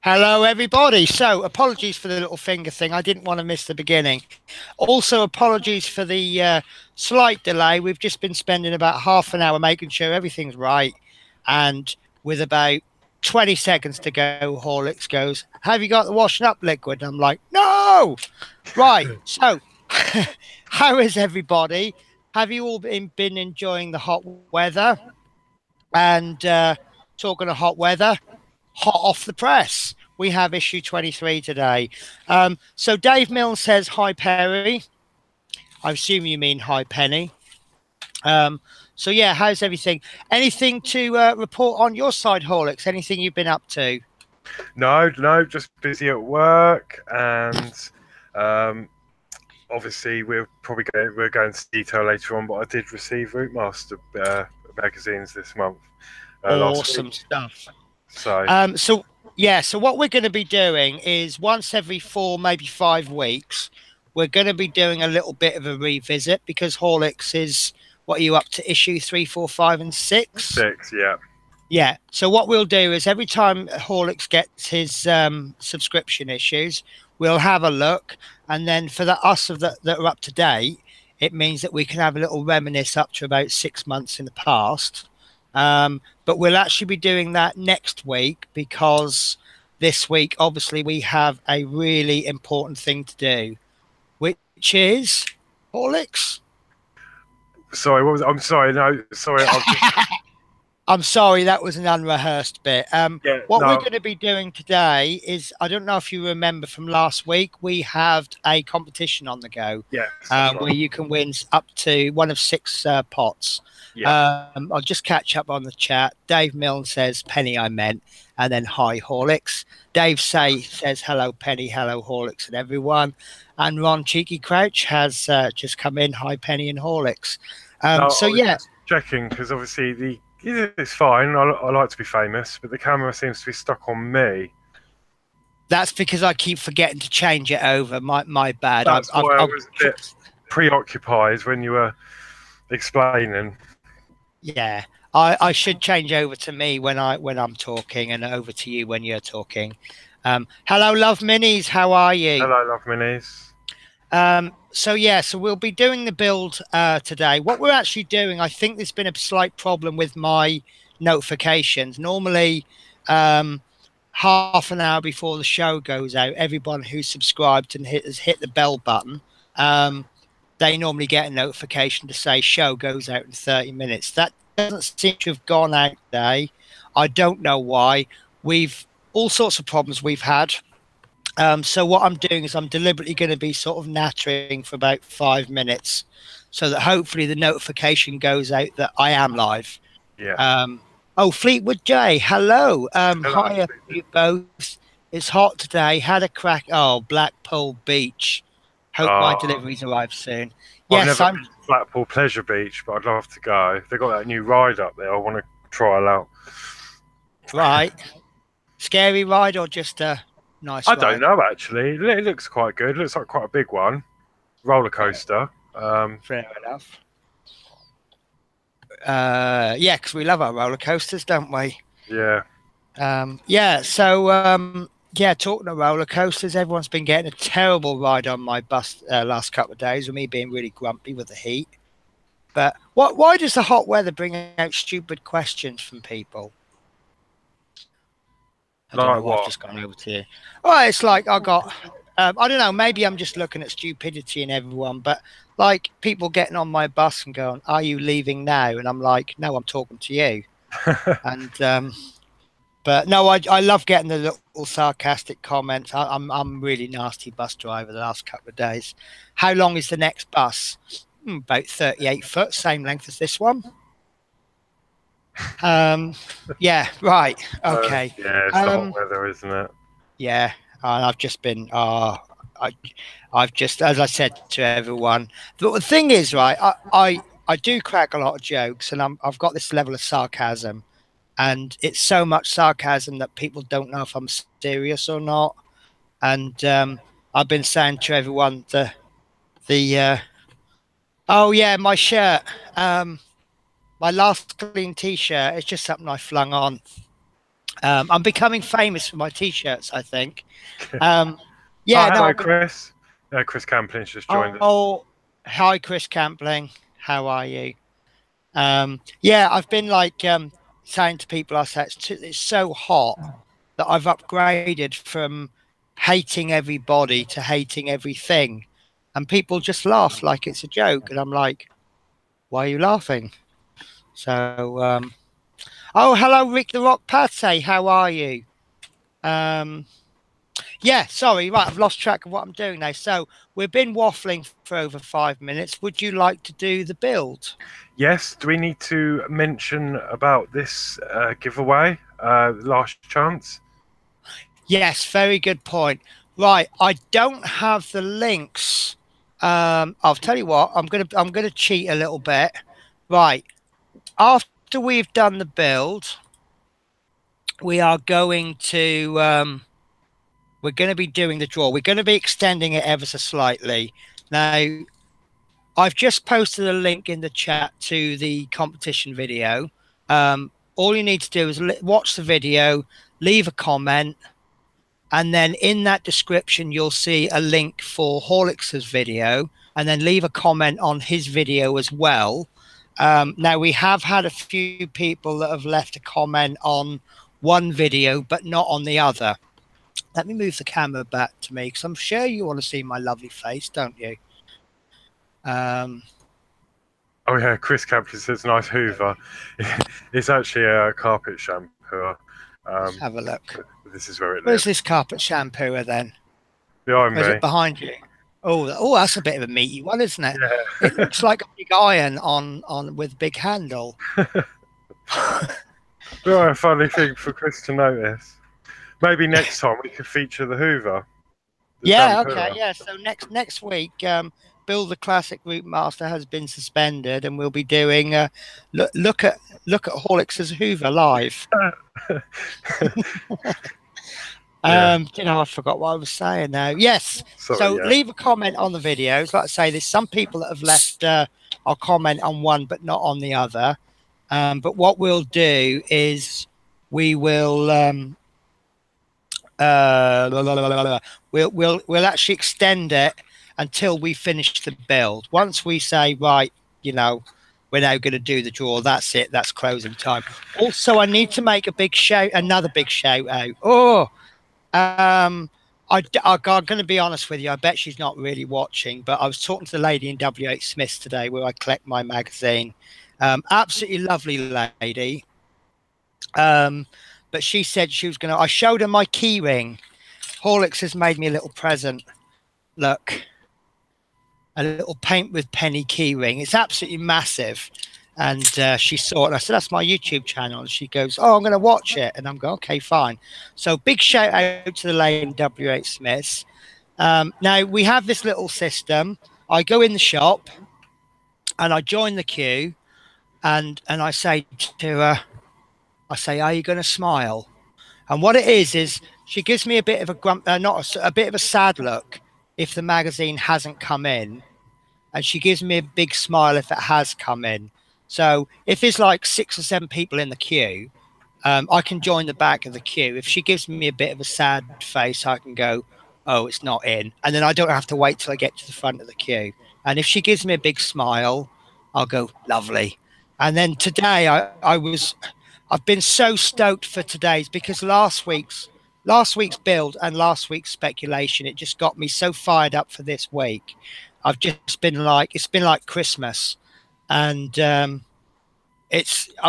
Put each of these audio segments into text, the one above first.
Hello, everybody. So, apologies for the little finger thing. I didn't want to miss the beginning. Also, apologies for the slight delay. We've just been spending about half an hour making sure everything's right. And with about 20 seconds to go, Horlicks goes, "Have you got the washing up liquid?" And I'm like, "No!" Right. So, how is everybody? Have you all been enjoying the hot weather? And talking of hot weather, hot off the press, we have issue 23 today. So Dave Milne says, "Hi, Perry." I assume you mean hi, Penny. So yeah, how's everything? Anything to report on your side, Horlicks? Anything you've been up to? No, just busy at work, and obviously we're going into detail later on. But I did receive Routemaster magazines this month. Awesome stuff. So So what we're going to be doing is once every 4, maybe 5 weeks, we're going to be doing a little bit of a revisit because Horlicks is, what are you up to, issue 3, 4, 5, and 6? 6, yeah. Yeah. So what we'll do is every time Horlicks gets his subscription issues, we'll have a look, and then for us that are up to date, it means that we can have a little reminisce up to about 6 months in the past. But we'll actually be doing that next week because this week, obviously, we have a really important thing to do, which is Horlicks. Sorry, what was? I'm sorry. No, sorry. I'm sorry, that was an unrehearsed bit. We're going to be doing today is, I don't know if you remember from last week, we have a competition on the go. Yeah. Where you can win up to one of 6 pots. Yeah. I'll just catch up on the chat. Dave Milne says, "Penny, I meant," and then "Hi, Horlicks." Dave says, "Hello, Penny, hello, Horlicks, and everyone." And Ron Cheeky Crouch has just come in. "Hi, Penny and Horlicks." Checking because obviously it's fine. I like to be famous, but the camera seems to be stuck on me. That's because I keep forgetting to change it over. My bad. That's why I was a bit preoccupied when you were explaining. Yeah, I should change over to me when I'm talking, and over to you when you're talking. Hello, Love Minis. How are you? Hello, Love Minis. So we'll be doing the build today. What we're actually doing, I think there's been a slight problem with my notifications. Normally, half an hour before the show goes out, everyone who's subscribed and has hit the bell button, they normally get a notification to say show goes out in 30 minutes. That doesn't seem to have gone out today. I don't know why. We've all sorts of problems we've had. So what I'm doing is I'm deliberately going to be sort of nattering for about 5 minutes so that hopefully the notification goes out that I am live. Yeah. Fleetwood J, hello. Hello, Hi, you both. It's hot today. Had a crack. Blackpool Beach. Hope my deliveries arrive soon. I've never been to Blackpool Pleasure Beach, but I'd love to go. They've got that new ride up there. I want to trial out. Right. Scary ride or just a nice ride? I don't know, actually. It looks quite good. It looks like quite a big one. Roller coaster. Fair enough. Yeah, because we love our roller coasters, don't we? Yeah. Talking of roller coasters, everyone's been getting a terrible ride on my bus last couple of days with me being really grumpy with the heat. But why does the hot weather bring out stupid questions from people? I don't know what I've just gone over to you. Oh, it's like I got, I don't know, maybe I'm just looking at stupidity in everyone, but like people getting on my bus and going, "Are you leaving now?" And I'm like, "No, I'm talking to you." And but no, I love getting the little sarcastic comments. I'm really nasty bus driver the last couple of days. How long is the next bus? About 38 foot, same length as this one. Yeah, right. Okay. Yeah, it's the hot weather, isn't it? Yeah, and I've just been I've just, as I said to everyone, the thing is, right, I do crack a lot of jokes, and I've got this level of sarcasm, and it's so much sarcasm that people don't know if I'm serious or not. And I've been saying to everyone oh yeah, my shirt, my last clean t-shirt, it's just something I flung on. I'm becoming famous for my t-shirts, I think. Oh, Yeah, hello, no. Chris. Chris Campling's just joined us. Oh, hi, Chris Campling. How are you? Yeah, I've been like saying to people, I said it's so hot that I've upgraded from hating everybody to hating everything, and people just laugh like it's a joke, and I'm like, why are you laughing? So, oh, hello, Rick the Rock Pate. How are you? Um, yeah, sorry, right, I've lost track of what I'm doing now. So we've been waffling for over 5 minutes. Would you like to do the build? Yes, do we need to mention about this giveaway, last chance? Yes, very good point. Right, I don't have the links. I'll tell you what, I'm gonna cheat a little bit. Right, after we've done the build, we are going to we're going to be doing the draw. We're going to be extending it ever so slightly. Now, I've just posted a link in the chat to the competition video. All you need to do is watch the video, leave a comment, and then in that description, you'll see a link for Horlicks's video, and then leave a comment on his video as well. Now, we have had a few people that have left a comment on one video, but not on the other. Let me move the camera back to me because I'm sure you want to see my lovely face, don't you? Oh yeah, Chris Campling says nice Hoover. It's actually a carpet shampooer. Let's have a look. This is where it lives. Where's this carpet shampooer then? Behind me. Is it behind you? Oh, that's a bit of a meaty one, isn't it? Yeah. It looks like a big iron on with big handle. Well, a funny thing for Chris to notice. Maybe next time we could feature the Hoover. Yeah, okay, yeah. So next week, Bill the Classic Routemasters has been suspended, and we'll be doing look at Horlicks's Hoover live. Yeah. You know, I forgot what I was saying now. Yes. Sorry, so yeah. leave a comment on the videos. Like I say, there's some people that have left a comment on one but not on the other. But what we'll do is we will we'll actually extend it until we finish the build. Once we say, right, you know, we're now going to do the draw, that's it, that's closing time. Also, I need to make another big shout out. I'm going to be honest with you, I bet she's not really watching, but I was talking to the lady in WH Smith's today where I collect my magazine. Absolutely lovely lady. But she said she was going to, I showed her my key ring. Horlicks has made me a little present. Look, a little paint with penny key ring. It's absolutely massive. And she saw it. And I said, that's my YouTube channel. And she goes, oh, I'm going to watch it. And I'm going, okay, fine. So big shout out to the lady in WH Smith's. Now, we have this little system. I go in the shop and I join the queue. And I say to her, are you going to smile? And what it is she gives me a bit of a bit of a sad look if the magazine hasn't come in, and she gives me a big smile if it has come in. So if there's like 6 or 7 people in the queue, I can join the back of the queue. If she gives me a bit of a sad face, I can go, oh, it's not in, and then I don't have to wait till I get to the front of the queue. And if she gives me a big smile, I'll go, lovely. And then today I've been so stoked for today's, because last week's build and last week's speculation, it just got me so fired up for this week. I've just been like, it's been like Christmas, and I've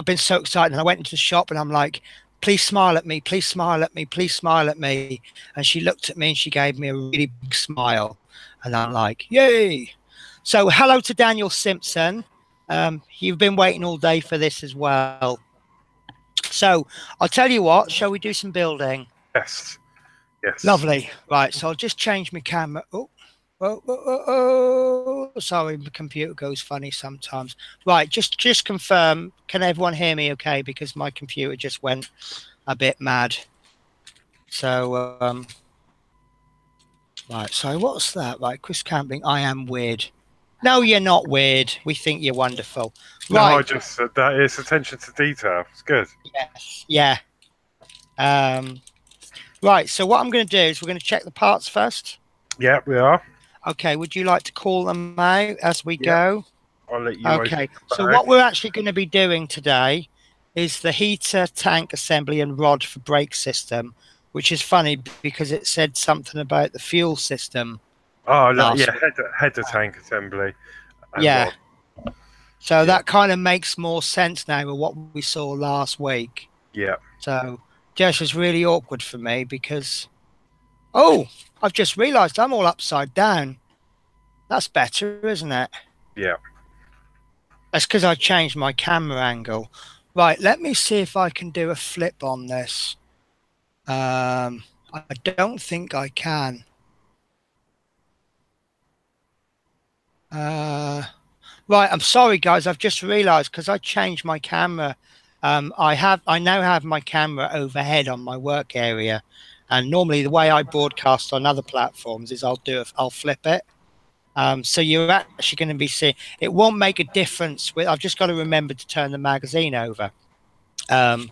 been so excited. And I went into the shop and I'm like, please smile at me, please smile at me, please smile at me. And she looked at me and she gave me a really big smile, and I'm like, yay. So hello to Daniel Simpson. You've been waiting all day for this as well. So I'll tell you what, shall we do some building? Yes. Lovely. Right, so I'll just change my camera. Sorry, the computer goes funny sometimes. Right, just confirm, can everyone hear me okay? Because my computer just went a bit mad. So right, so what's that? Right, Chris Campling, I am weird. No, you're not weird. We think you're wonderful. Right. No, I just said that it's attention to detail. It's good. Yes. Yeah. Right, so what I'm going to do is we're going to check the parts first. Yeah, we are. Okay, would you like to call them out as we Yeah, go? I'll let you Okay, open the so bag. what we're actually going to be doing today is the heater, tank assembly and rod for brake system, which is funny because it said something about the fuel system Oh, no, last yeah, week. header tank assembly and Yeah, rod. so Yeah, that kind of makes more sense now with what we saw last week. yeah, So just was really awkward for me because, oh, I've just realised I'm all upside down. That's better, isn't it? yeah. That's because I changed my camera angle. Right, let me see if I can do a flip on this. I don't think I can. Right, I'm sorry, guys. I've just realised because I changed my camera. I now have my camera overhead on my work area, and normally the way I broadcast on other platforms is I'll flip it. So you're actually going to be seeing. It won't make a difference. I've just got to remember to turn the magazine over. Um,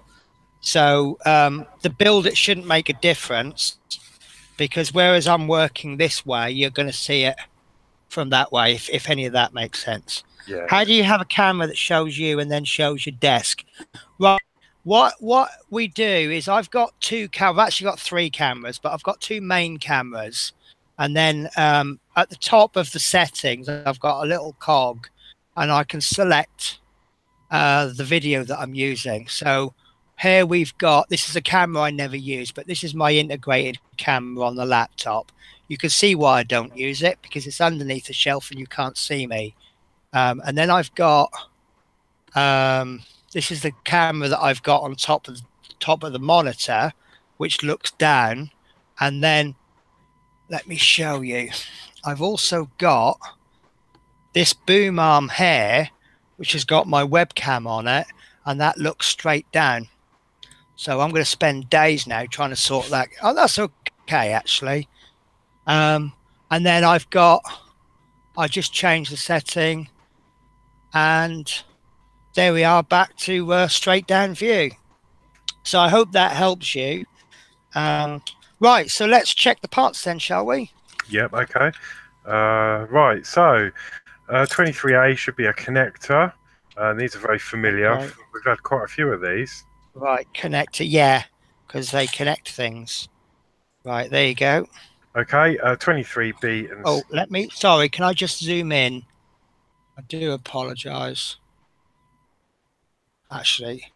the build it shouldn't make a difference because whereas I'm working this way, you're going to see it from that way, if any of that makes sense. Yeah, How do you have a camera that shows you and then shows your desk? Right. What we do is I've actually got three cameras, but I've got two main cameras, and then at the top of the settings, I've got a little cog, and I can select the video that I'm using. So here we've got, this is a camera I never use, but this is my integrated camera on the laptop. You can see why I don't use it because it's underneath the shelf and you can't see me. And then I've got, this is the camera that I've got on top of the monitor, which looks down. And then let me show you. I've also got this boom arm here, which has got my webcam on it, and that looks straight down. So I'm going to spend days now trying to sort that. Oh, that's okay, actually. And then I just changed the setting, and there we are, back to straight down view. So I hope that helps you. Right, so let's check the parts then, shall we? yep, okay. Right, so 23A should be a connector. These are very familiar. Okay. We've had quite a few of these. Right, connector, yeah, because they connect things. Right, there you go. Okay, 23B and Oh, sorry, can I just zoom in? I do apologize. Actually,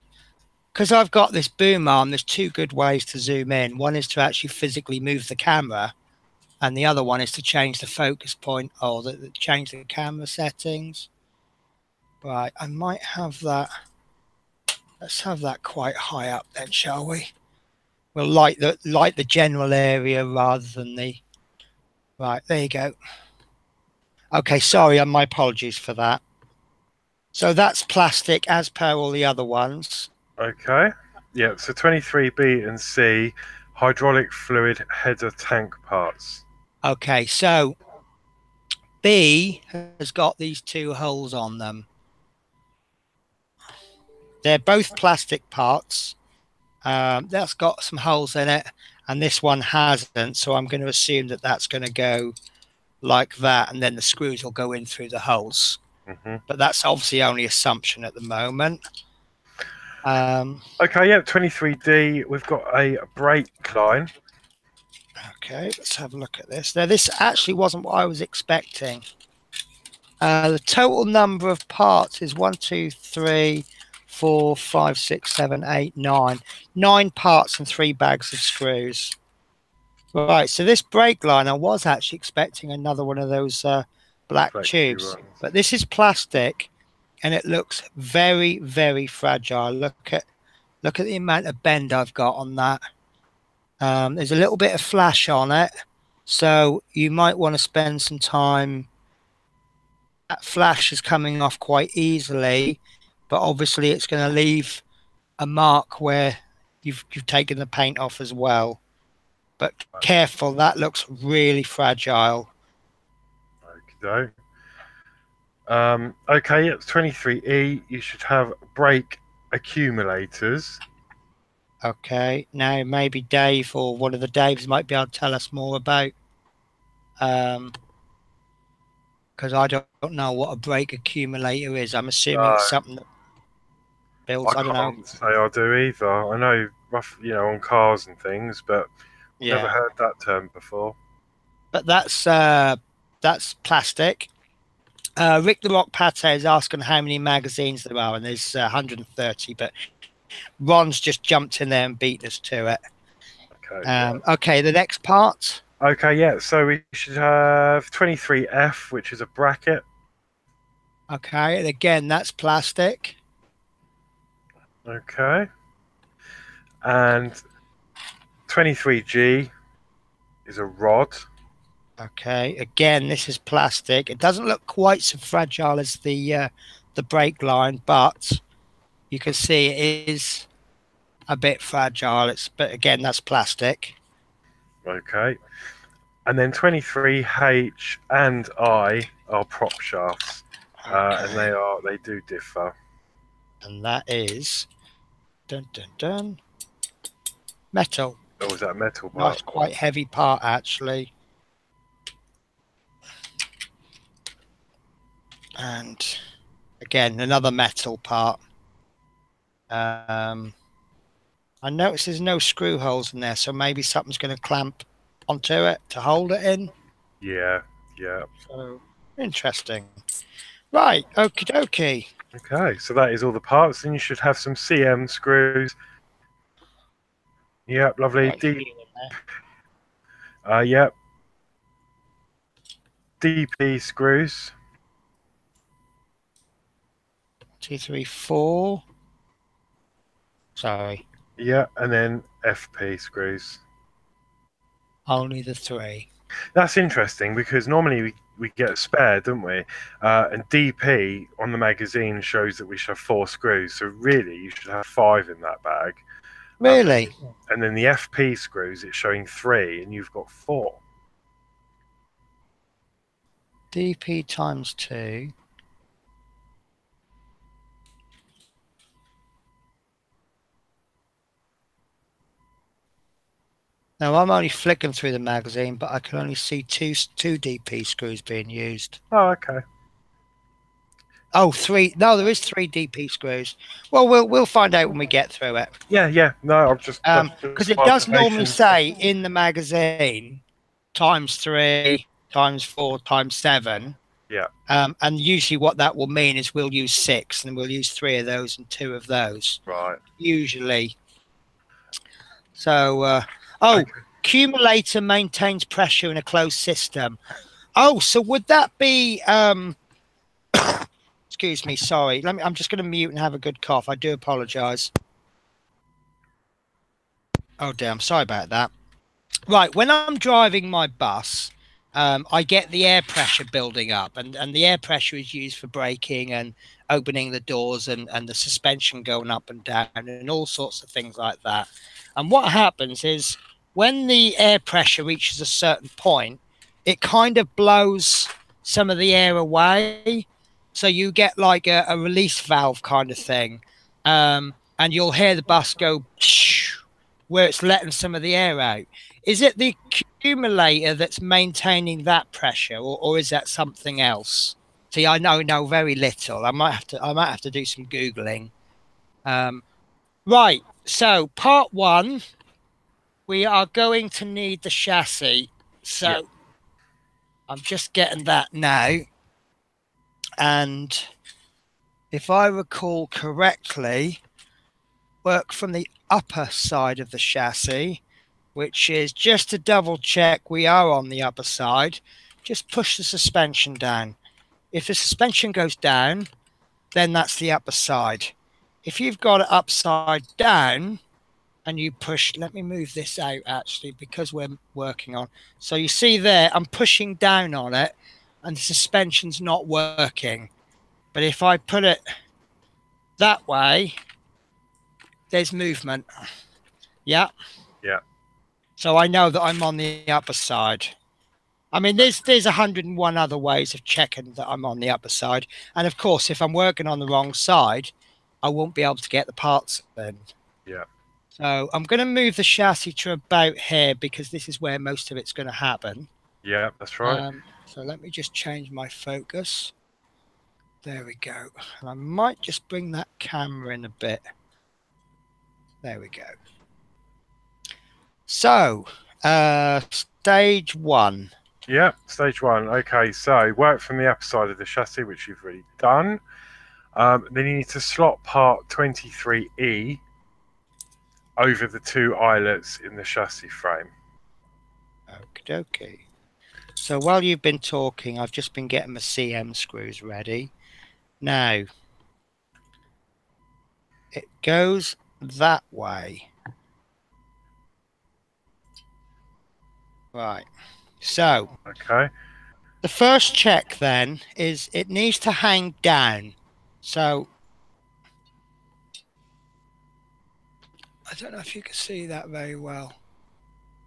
because I've got this boom arm, there's two good ways to zoom in. One is to actually physically move the camera, and the other one is to change the focus point or change the camera settings. Right, I might have that. Let's have that quite high up then, shall we? We'll light the general area rather than the. Right, there you go. Okay, sorry, my apologies for that. So that's plastic as per all the other ones. okay. Yeah, so 23B and C, hydraulic fluid header tank parts. Okay, so B has got these two holes on them. They're both plastic parts. That's got some holes in it, and this one hasn't. So I'm going to assume that that's going to go like that, and then the screws will go in through the holes. But that's obviously only assumption at the moment. Okay, yeah, 23D, we've got a brake line. Okay, let's have a look at this. Now, this actually wasn't what I was expecting. The total number of parts is 1, 2, 3, 4, 5, 6, 7, 8, 9. 9 parts and 3 bags of screws. Right, so this brake line, I was actually expecting another one of those black tubes, but this is plastic, and it looks very, very fragile. Look at the amount of bend I've got on that. There's a little bit of flash on it, so you might want to spend some time. That flash is coming off quite easily, but obviously it's going to leave a mark where you've taken the paint off as well. But careful, that looks really fragile. Okay. Okay, it's 23E. You should have brake accumulators. Okay, now maybe Dave or one of the Daves might be able to tell us more about, because I don't know what a brake accumulator is. I'm assuming it's No, something that I builds, I don't know. can't say I do either. I know rough, on cars and things, but never Yeah, heard that term before. but that's plastic. Rick the Rock Pate is asking how many magazines there are, and there's 130, but Ron's just jumped in there and beat us to it. Okay, yeah. Okay, the next part. Okay, yeah. So we should have 23F, which is a bracket. Okay, and again, that's plastic. Okay. And 23G is a rod. Okay, again, this is plastic. It doesn't look quite so fragile as the brake line, but you can see it is a bit fragile. But again, that's plastic. Okay. And then 23H and I are prop shafts. And Okay, they do differ. and that is dun dun dun metal. Oh, is that metal Nice, part? quite heavy part actually. And again, another metal part. I notice there's no screw holes in there, so maybe something's going to clamp onto it to hold it in. Yeah, yeah. So interesting. Right, okie dokie. Okay, so that is all the parts. Then you should have some CM screws. Yep, lovely. Quite a few in there. Yep. DP screws. 2, 3, 4. Sorry, Yeah, and then FP screws. only the 3. That's interesting because normally we get a spare, don't we? And DP on the magazine shows that we should have 4 screws. So really, you should have 5 in that bag. Really? And then the FP screws, it's showing 3, and you've got 4. DP times 2. Now I'm only flicking through the magazine, but I can only see two DP screws being used. Oh, okay. Oh, 3. No, there is 3 DP screws. Well, we'll find out when we get through it. Yeah, yeah. No, I'm just Because it does normally say in the magazine times 3, times 4, times 7. Yeah. And usually what that will mean is we'll use 6, and we'll use 3 of those and 2 of those. Right. Usually. So, okay. Accumulator maintains pressure in a closed system. Oh, so would that be excuse me, sorry. I'm just going to mute and have a good cough. I do apologize. Oh, damn. Sorry about that. Right. When I'm driving my bus, I get the air pressure building up, and the air pressure is used for braking and opening the doors and the suspension going up and down and all sorts of things like that. And what happens is when the air pressure reaches a certain point, it kind of blows some of the air away. So you get like a release valve kind of thing. And you'll hear the bus go where it's letting some of the air out. Is it the accumulator that's maintaining that pressure, or is that something else? See, I know very little. I might have to do some Googling. Right. So part 1, we are going to need the chassis. So yeah. I'm just getting that now. And if I recall correctly, work from the upper side of the chassis, which is just to double check we are on the upper side. Just push the suspension down. If the suspension goes down, then that's the upper side. If you've got it upside down and you push, let me move this out actually because we're working on. So you see there, I'm pushing down on it and the suspension's not working. But if I put it that way, there's movement. Yeah. Yeah. So I know that I'm on the upper side. I mean, there's 101 other ways of checking that I'm on the upper side. And of course, if I'm working on the wrong side, I won't be able to get the parts in. Yeah. So I'm going to move the chassis to about here because this is where most of it's going to happen. Yeah, that's right. So let me just change my focus. There we go. And I might just bring that camera in a bit. There we go. So, stage one. Yeah, stage one. Okay, so work from the upper side of the chassis, which you've already done. Then you need to slot part 23E over the two eyelets in the chassis frame. Okie dokie. So while you've been talking, I've just been getting my CM screws ready. Now, it goes that way. Right. So, Okay. the first check then is it needs to hang down. So, I don't know if you can see that very well.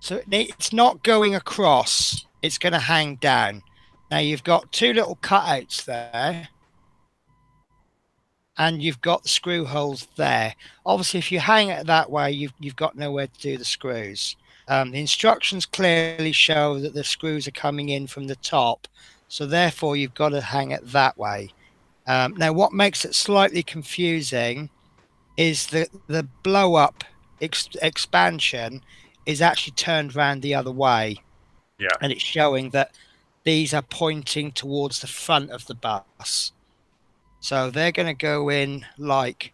So it's not going across. It's going to hang down. Now you've got two little cutouts there. And you've got the screw holes there. Obviously, if you hang it that way, you've got nowhere to do the screws. The instructions clearly show that the screws are coming in from the top. So therefore, you've got to hang it that way. Now, what makes it slightly confusing is the blow up expansion is actually turned around the other way. Yeah. And it's showing that these are pointing towards the front of the bus. So they're going to go in like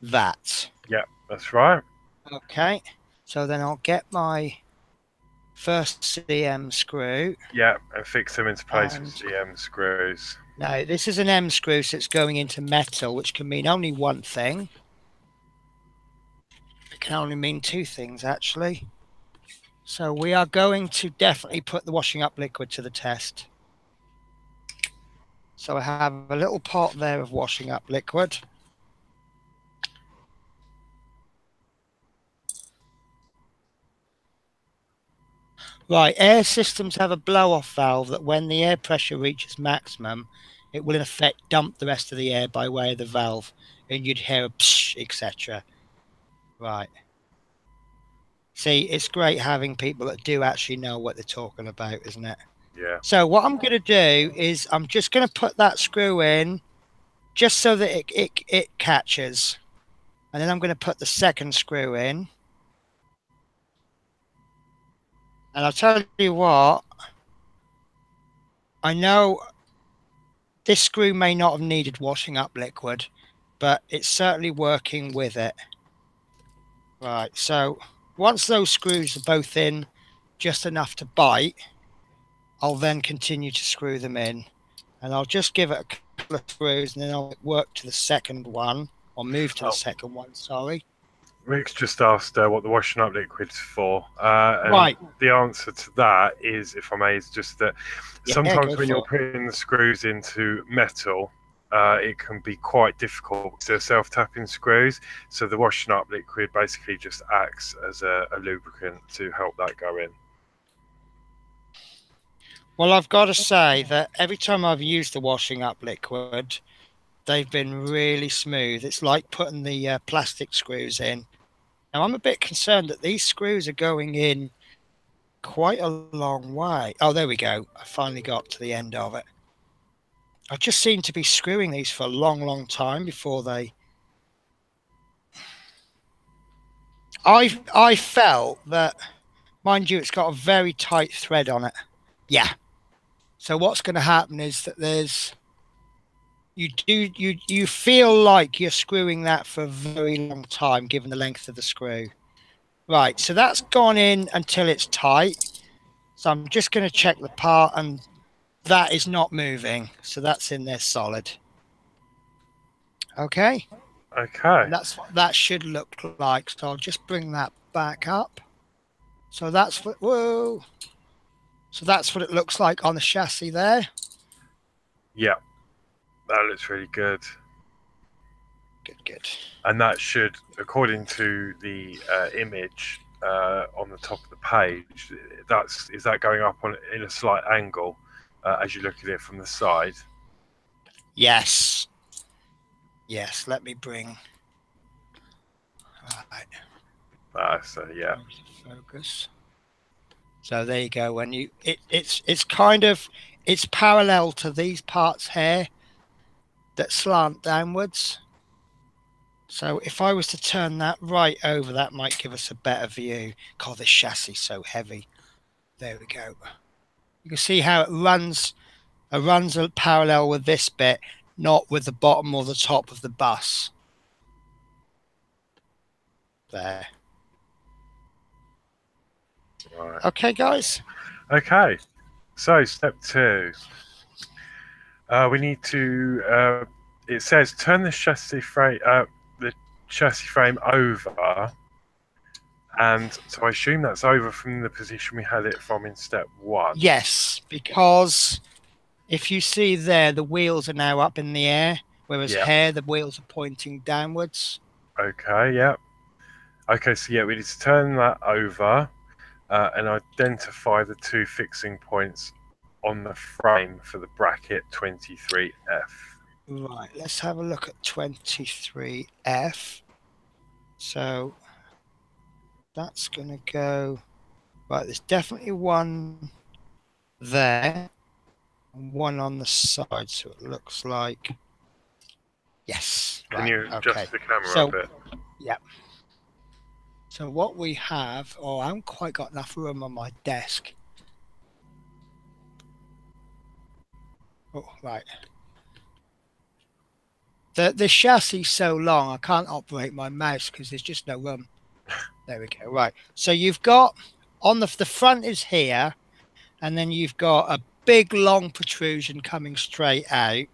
that. Yeah, that's right. Okay. So then I'll get my first CM screw. Yeah, and fix them into place with CM screws. Now, this is an M screw, so it's going into metal, which can mean only one thing. It can only mean two things, actually. So we are going to definitely put the washing up liquid to the test. So I have a little pot there of washing up liquid. Right, air systems have a blow-off valve that when the air pressure reaches maximum, it will in effect dump the rest of the air by way of the valve, and you'd hear a psh, etc. Right. See, it's great having people that do actually know what they're talking about, isn't it? Yeah. So what I'm going to do is I'm just going to put that screw in just so that it catches. And then I'm going to put the second screw in. And I'll tell you what, I know this screw may not have needed washing up liquid, but it's certainly working with it. Right, so once those screws are both in just enough to bite, I'll then continue to screw them in. And I'll just give it a couple of screws and then I'll work to the second one, or move to the second one, sorry. Rick's just asked what the washing up liquid's for. And Right. the answer to that is, if I may, is just that sometimes when you're putting the screws into metal, it can be quite difficult because they're self-tapping screws. So the washing up liquid basically just acts as a lubricant to help that go in. Well, I've got to say that every time I've used the washing up liquid, they've been really smooth. It's like putting the plastic screws in. Now, I'm a bit concerned that these screws are going in quite a long way. Oh, there we go. I finally got to the end of it. I just seem to be screwing these for a long, long time before they... I felt that, mind you, it's got a very tight thread on it. Yeah. So what's going to happen is that there's... You feel like you're screwing that for a very long time, given the length of the screw. Right, so that's gone in until it's tight. So I'm just going to check the part, and that is not moving. So that's in there solid. Okay. Okay. And that's what that should look like. So I'll just bring that back up. So that's what, whoa. So that's what it looks like on the chassis there. Yeah. That looks really good. Good. And that should, according to the image on the top of the page, is that going up in a slight angle as you look at it from the side? Yes. Let me bring. better. Yeah. Focus. So there you go. When you it's kind of it's parallel to these parts here that slant downwards. So if I was to turn that right over, that might give us a better view. God, this chassis is so heavy. There we go. You can see how it runs parallel with this bit, not with the bottom or the top of the bus. There. Right. Okay, guys. Okay. So step 2. We need to. It says turn the chassis frame over, and so I assume that's over from the position we had it from in step 1. Yes, because if you see there, the wheels are now up in the air, whereas here the wheels are pointing downwards. Okay. Yeah. Okay. So yeah, we need to turn that over and identify the 2 fixing points on the frame for the bracket 23F. Right, let's have a look at 23F. So that's going to go... Right, there's definitely one there and one on the side. So it looks like... Yes. Can you adjust the camera a bit? Yeah. So what we have... Oh, I haven't quite got enough room on my desk. Oh, right. The chassis is so long, I can't operate my mouse because there's just no room. There we go. Right. So you've got on the front is here, and then you've got a big long protrusion coming straight out.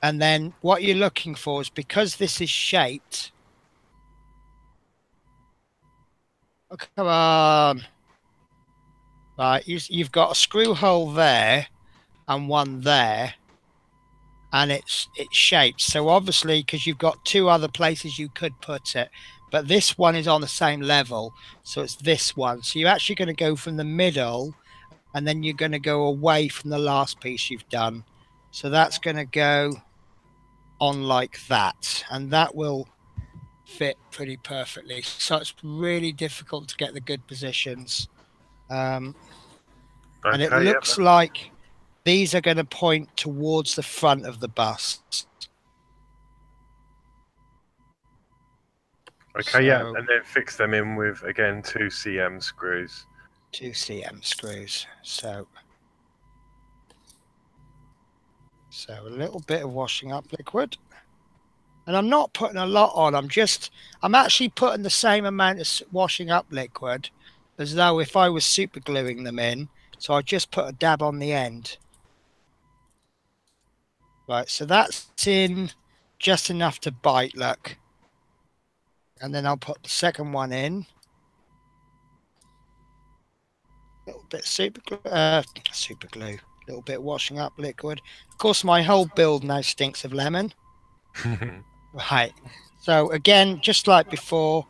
And then what you're looking for is, because this is shaped. Oh, come on. Right. You've got a screw hole there and one there. And it's shaped. So obviously, because you've got 2 other places you could put it, but this one is on the same level, so it's this one. So you're actually going to go from the middle, and then you're going to go away from the last piece you've done. So that's going to go on like that, and that will fit pretty perfectly. So it's really difficult to get the good positions. And it looks like these are going to point towards the front of the bus. Okay, so, yeah, and then fix them in with, again, 2 cm screws. 2 cm screws. So a little bit of washing up liquid. And I'm not putting a lot on. I'm actually putting the same amount of washing up liquid as though if I was super gluing them in. So I just put a dab on the end. Right, so that's in just enough to bite, look. And then I'll put the second one in. A little bit super glue, a little bit washing up liquid. Of course, my whole build now stinks of lemon. Right, so again, just like before,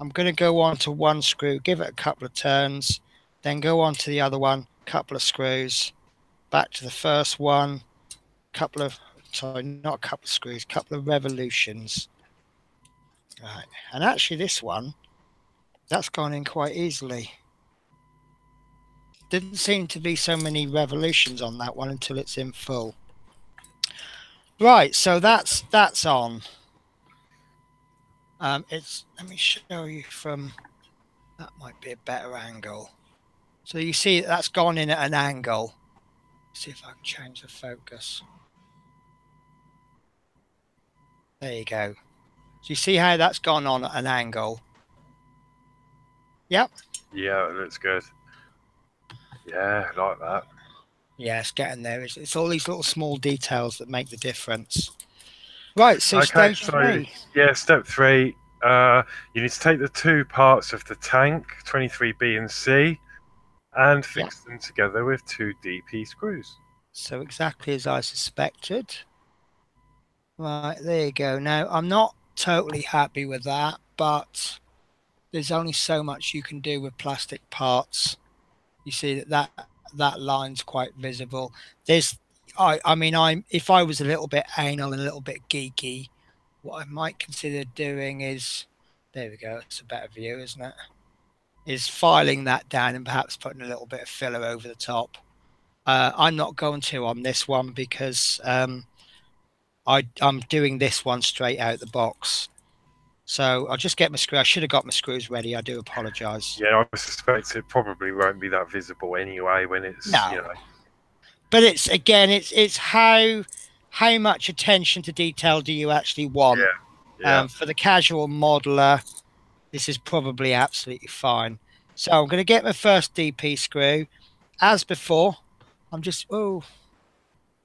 I'm going to go on to one screw, give it a couple of turns, then go on to the other one, couple of screws, back to the first one, couple of revolutions. Right, and actually this one, that's gone in quite easily. Didn't seem to be so many revolutions on that one until it's in full. Right, so that's on. Let me show you from, that might be a better angle. So you see that's gone in at an angle. See if I can change the focus. There you go. So you see how that's gone on at an angle? Yep. Yeah, it looks good. Yeah, I like that. Yeah, it's getting there. It's all these little small details that make the difference. Right, so okay, stage 3. Yeah, step 3. You need to take the 2 parts of the tank, 23B and C, and fix them together with 2 DP screws. So exactly as I suspected. Right, there you go. Now, I'm not totally happy with that, but there's only so much you can do with plastic parts. You see that line's quite visible. I mean, if I was a little bit anal and a little bit geeky, what I might consider doing is, there we go, it's a better view, isn't it? is filing that down and perhaps putting a little bit of filler over the top. I'm not going to on this one because I'm doing this one straight out the box. So I'll just get my screw. I should have got my screws ready. I do apologise. Yeah, I suspect it probably won't be that visible anyway when it's, no. you know. But it's again, it's how much attention to detail do you actually want? Yeah. For the casual modeler, this is probably absolutely fine. So I'm going to get my first DP screw. As before, I'm just going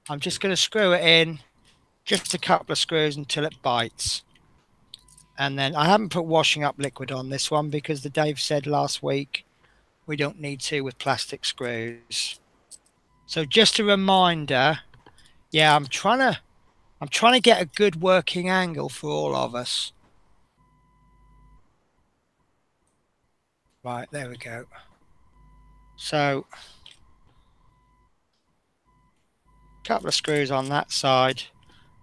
to screw it in, just a couple of screws until it bites. And then I haven't put washing up liquid on this one because the Dave said last week we don't need to with plastic screws. So just a reminder, yeah, I'm trying to get a good working angle for all of us. Right, there we go. So a couple of screws on that side,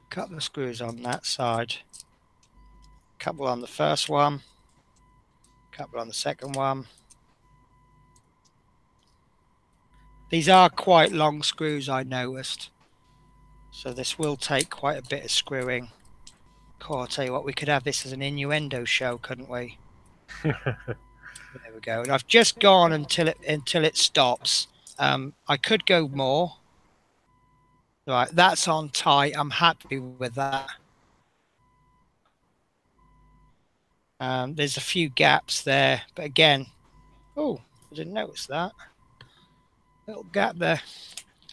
a couple of screws on that side, a couple on the first one, a couple on the second one. These are quite long screws, I noticed. So this will take quite a bit of screwing. Oh, I'll tell you what, we could have this as an innuendo show, couldn't we? There we go. And I've just gone until it stops. I could go more. Right, that's on tight. I'm happy with that. There's a few gaps there, but again, oh, I didn't notice that. Little gap there,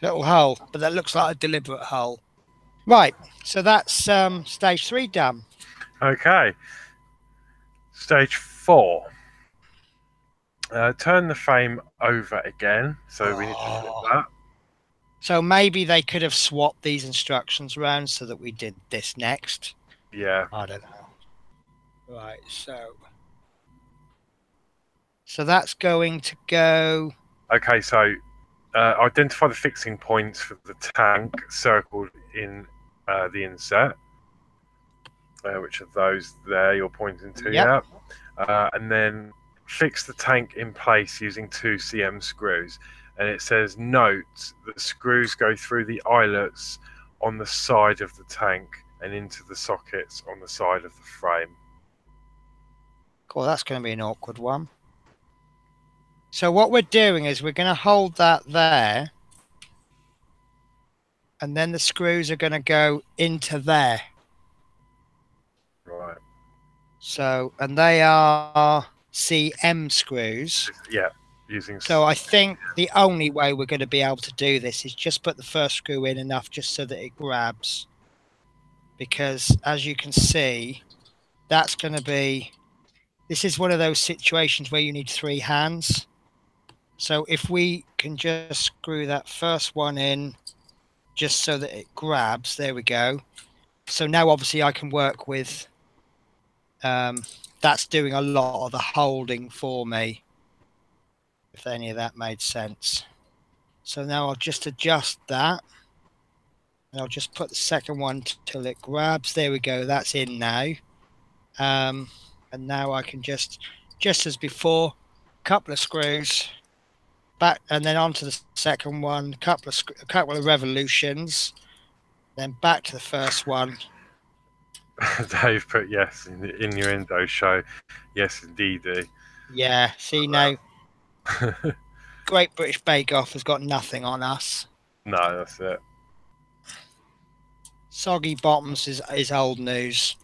little hole, but that looks like a deliberate hole. Right, so that's stage 3 done. Okay. Stage 4. Turn the frame over again. So we need to flip that. So maybe they could have swapped these instructions around so that we did this next. Yeah. I don't know. Right, so that's going to go. Okay, so identify the fixing points for the tank circled in the inset, which are those there you're pointing to. Yep. Yeah. And then fix the tank in place using 2 cm screws. And it says, note that screws go through the eyelets on the side of the tank and into the sockets on the side of the frame. Cool, that's going to be an awkward one. So what we're doing is we're going to hold that there, and then the screws are going to go into there. Right. So, and they are CM screws. Yeah. Using. So I think the only way we're going to be able to do this is just put the first screw in enough just so that it grabs. Because as you can see, that's going to be, this is one of those situations where you need 3 hands. So if we can just screw that first one in just so that it grabs, there we go. So now obviously I can work with, that's doing a lot of the holding for me, if any of that made sense. So now I'll just adjust that. And I'll just put the second one till it grabs. There we go, that's in now. And now I can just as before, couple of screws back, and then onto the second one, a couple of revolutions, then back to the first one. Dave put yes in the innuendo show. Yes, indeedy. Yeah, see now, Great British Bake Off has got nothing on us. No, that's it. Soggy bottoms is old news.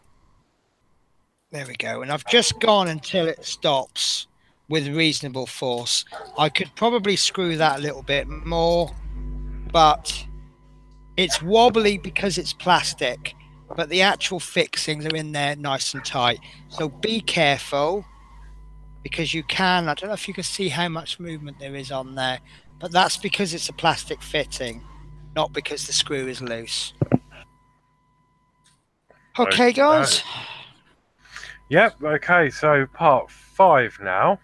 There we go. And I've just gone until it stops with reasonable force. I could probably screw that a little bit more, but it's wobbly because it's plastic, but the actual fixings are in there nice and tight. So be careful, because you can, I don't know if you can see how much movement there is on there, but that's because it's a plastic fitting, not because the screw is loose. Okay, guys. Yep, okay, so part 5 now.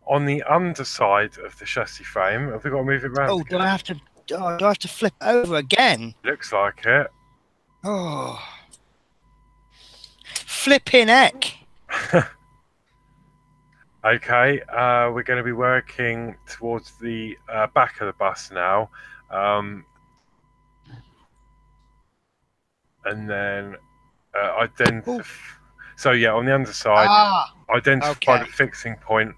On the underside of the chassis frame, have we got to move it around? Oh, do I have to flip it over again? Looks like it. Oh. Flipping heck. Okay, we're going to be working towards the back of the bus now. And then identify. So yeah, on the underside, identify the Okay. fixing point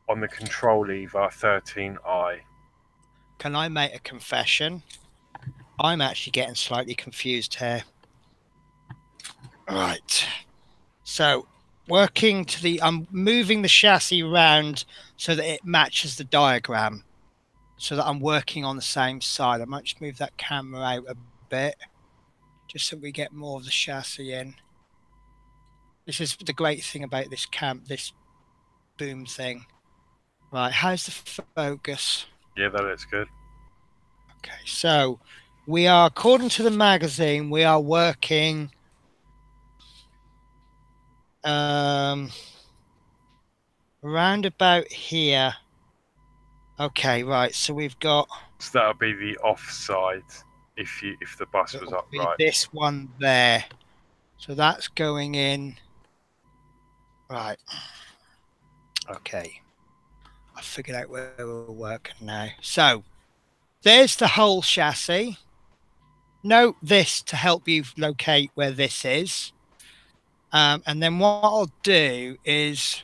on the control lever 13I. Can I make a confession? I'm actually getting slightly confused here. Right. So working to the, I'm moving the chassis around so that it matches the diagram, so that I'm working on the same side. I might just move that camera out a bit, just so we get more of the chassis in. This is the great thing about this boom thing. Right, how's the focus? Yeah, that looks good. Okay, so we are, according to the magazine, we are working around about here. Okay, right. So we've got. So that'll be the offside if the bus was upright. This one there. So that's going in. Right. Okay. I figured out where we're working now. So there's the whole chassis. Note this to help you locate where this is. And then what I'll do is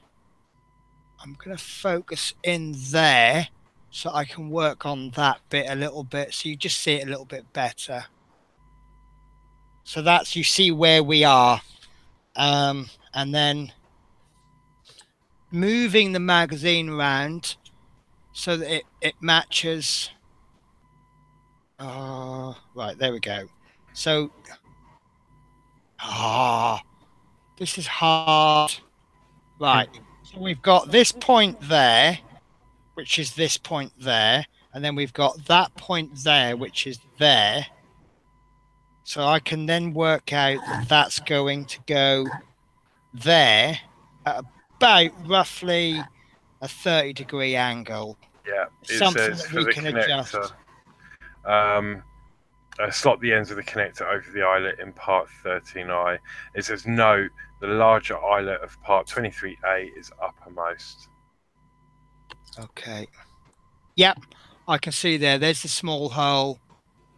I'm going to focus in there so I can work on that bit a little bit. So you just see it a little bit better. So that's, you see where we are. And then moving the magazine around so that it matches. Right, there we go. So, this is hard. Right, so we've got this point there, which is this point there, and then we've got that point there, which is there. So I can then work out that that's going to go there at about roughly a 30-degree angle. Yeah, it Something says that for we the can connector, adjust. slot the ends of the connector over the eyelet in part 13I. It says note the larger eyelet of part 23A is uppermost. Okay. Yep, I can see there. There's the small hole,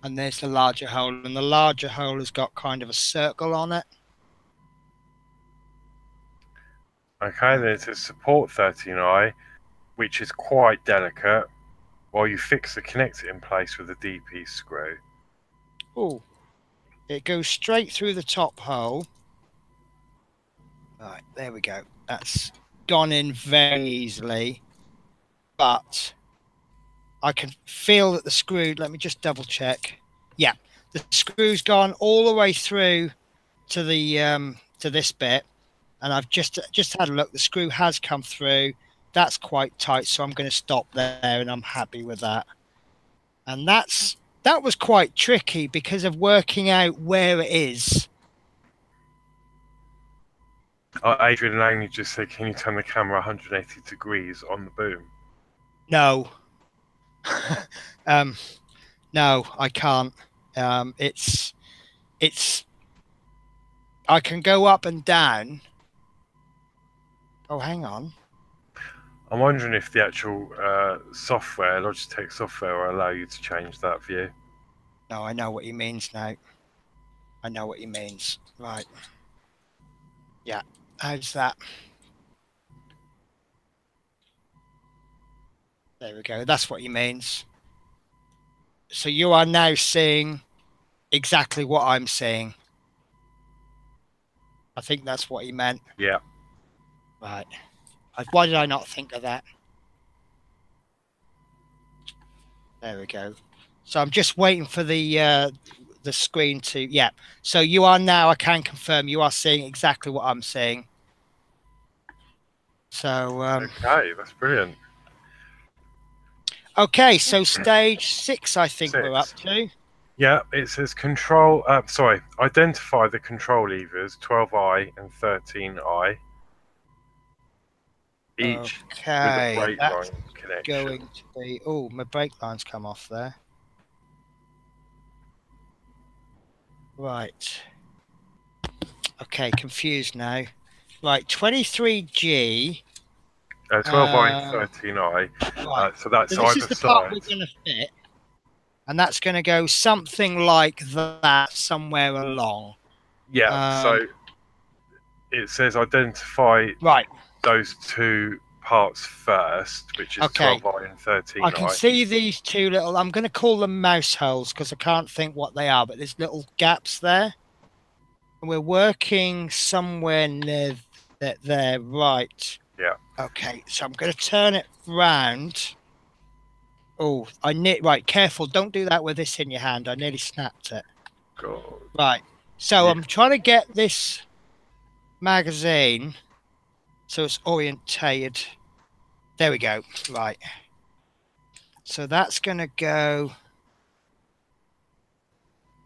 and there's the larger hole, and the larger hole has got kind of a circle on it. Okay, there's a support 13I, which is quite delicate, while you fix the connector in place with a DP screw. Oh, it goes straight through the top hole. Right, there we go. That's gone in very easily, but I can feel that the screw, let me just double check. Yeah, the screw's gone all the way through to the to this bit, and I've just had a look. The screw has come through. That's quite tight, so I'm going to stop there, and I'm happy with that. And that was quite tricky because of working out where it is. Adrian Langley just said, can you turn the camera 180 degrees on the boom? No. No, I can't. It's I can go up and down. Oh, hang on. I'm wondering if the actual software, Logitech software, will allow you to change that view. No, I know what he means now. I know what he means. Right. Yeah. How's that? There we go. That's what he means. So you are now seeing exactly what I'm seeing. I think that's what he meant. Yeah. Right. Why did I not think of that? There we go. So I'm just waiting for the screen to, yeah. So you are now, I can confirm, you are seeing exactly what I'm seeing. So okay, that's brilliant. Okay, so stage 6, I think we're up to. Yeah, it says identify the control levers 12I and 13I. Each with a brake line connection. Going to be, oh, my brake line's come off there. Right. Okay, confused now. Right, 23G 12i and 13i. Right. So that's So this is either the part we're side. going to fit, and that's going to go something like that somewhere along. Yeah. So it says identify right. those two parts first, which is Okay. 12i and 13i. I can see these two little, I'm going to call them mouse holes because I can't think what they are, but there's little gaps there. And we're working somewhere near there, right? Yeah. Okay, so I'm going to turn it round. Oh, right, careful. Don't do that with this in your hand. I nearly snapped it. God. Right. So Yeah. I'm trying to get this magazine so it's orientated. There we go. Right. So that's going to go.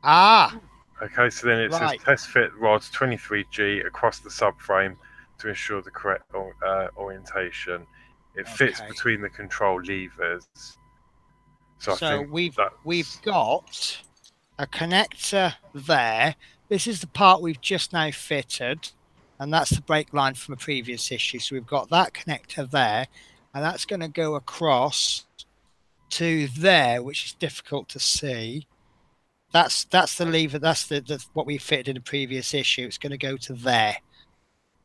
Ah. Okay, so then it says test fit rods 23G across the subframe to ensure the correct orientation. It fits between the control levers. So I think we've got a connector there. This is the part we've just now fitted, and that's the brake line from a previous issue. So we've got that connector there, and that's going to go across to there, which is difficult to see. That's the lever. That's the what we fitted in the previous issue. It's going to go to there.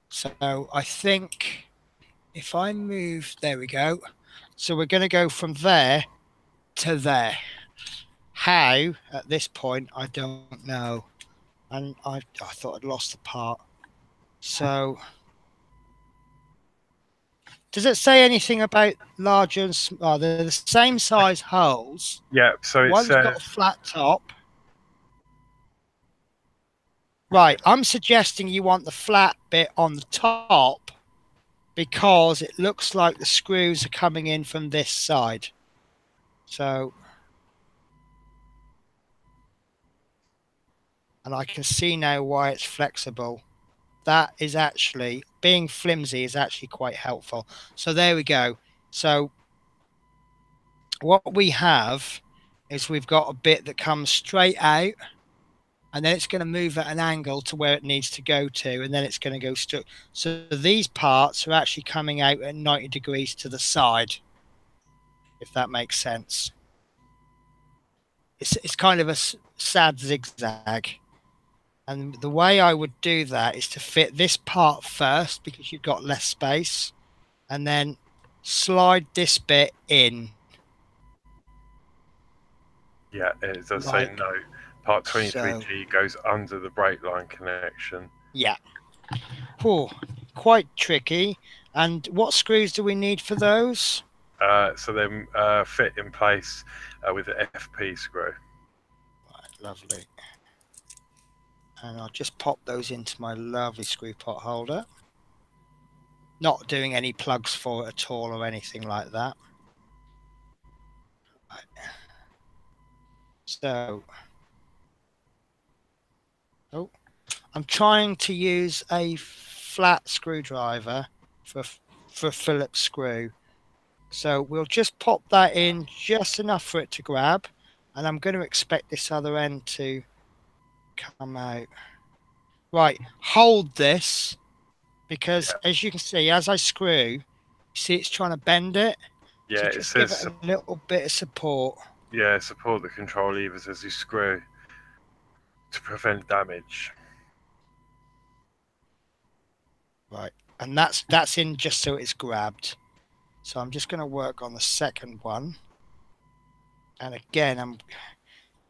So I think if I move, there we go. So we're going to go from there to there. How at this point I don't know, and I thought I'd lost the part. So does it say anything about larger and smaller? They're the same size holes. Yeah, so one's got a flat top. Right, I'm suggesting you want the flat bit on the top because it looks like the screws are coming in from this side. So, and I can see now why it's flexible. That is actually, being flimsy is actually quite helpful. So there we go. So what we have is we've got a bit that comes straight out, and then it's going to move at an angle to where it needs to go to, and then it's going to go straight. So these parts are actually coming out at 90 degrees to the side, if that makes sense. It's kind of a sad zigzag. And the way I would do that is to fit this part first because you've got less space, and then slide this bit in. Yeah, it does say no. Part 23G goes under the brake line connection. Yeah. Oh, quite tricky. And what screws do we need for those? So then fit in place with the FP screw. Right, lovely. And I'll just pop those into my lovely screw pot holder. Not doing any plugs for it at all or anything like that. Right. So, I'm trying to use a flat screwdriver for a Phillips screw. So we'll just pop that in just enough for it to grab, and I'm going to expect this other end to come out. Right, hold this, because as you can see, as I screw, you see it's trying to bend it. Yeah, so just give it a little bit of support. Yeah, support the control levers as you screw to prevent damage. Right, and that's in just so it's grabbed. So I'm just going to work on the second one. And again,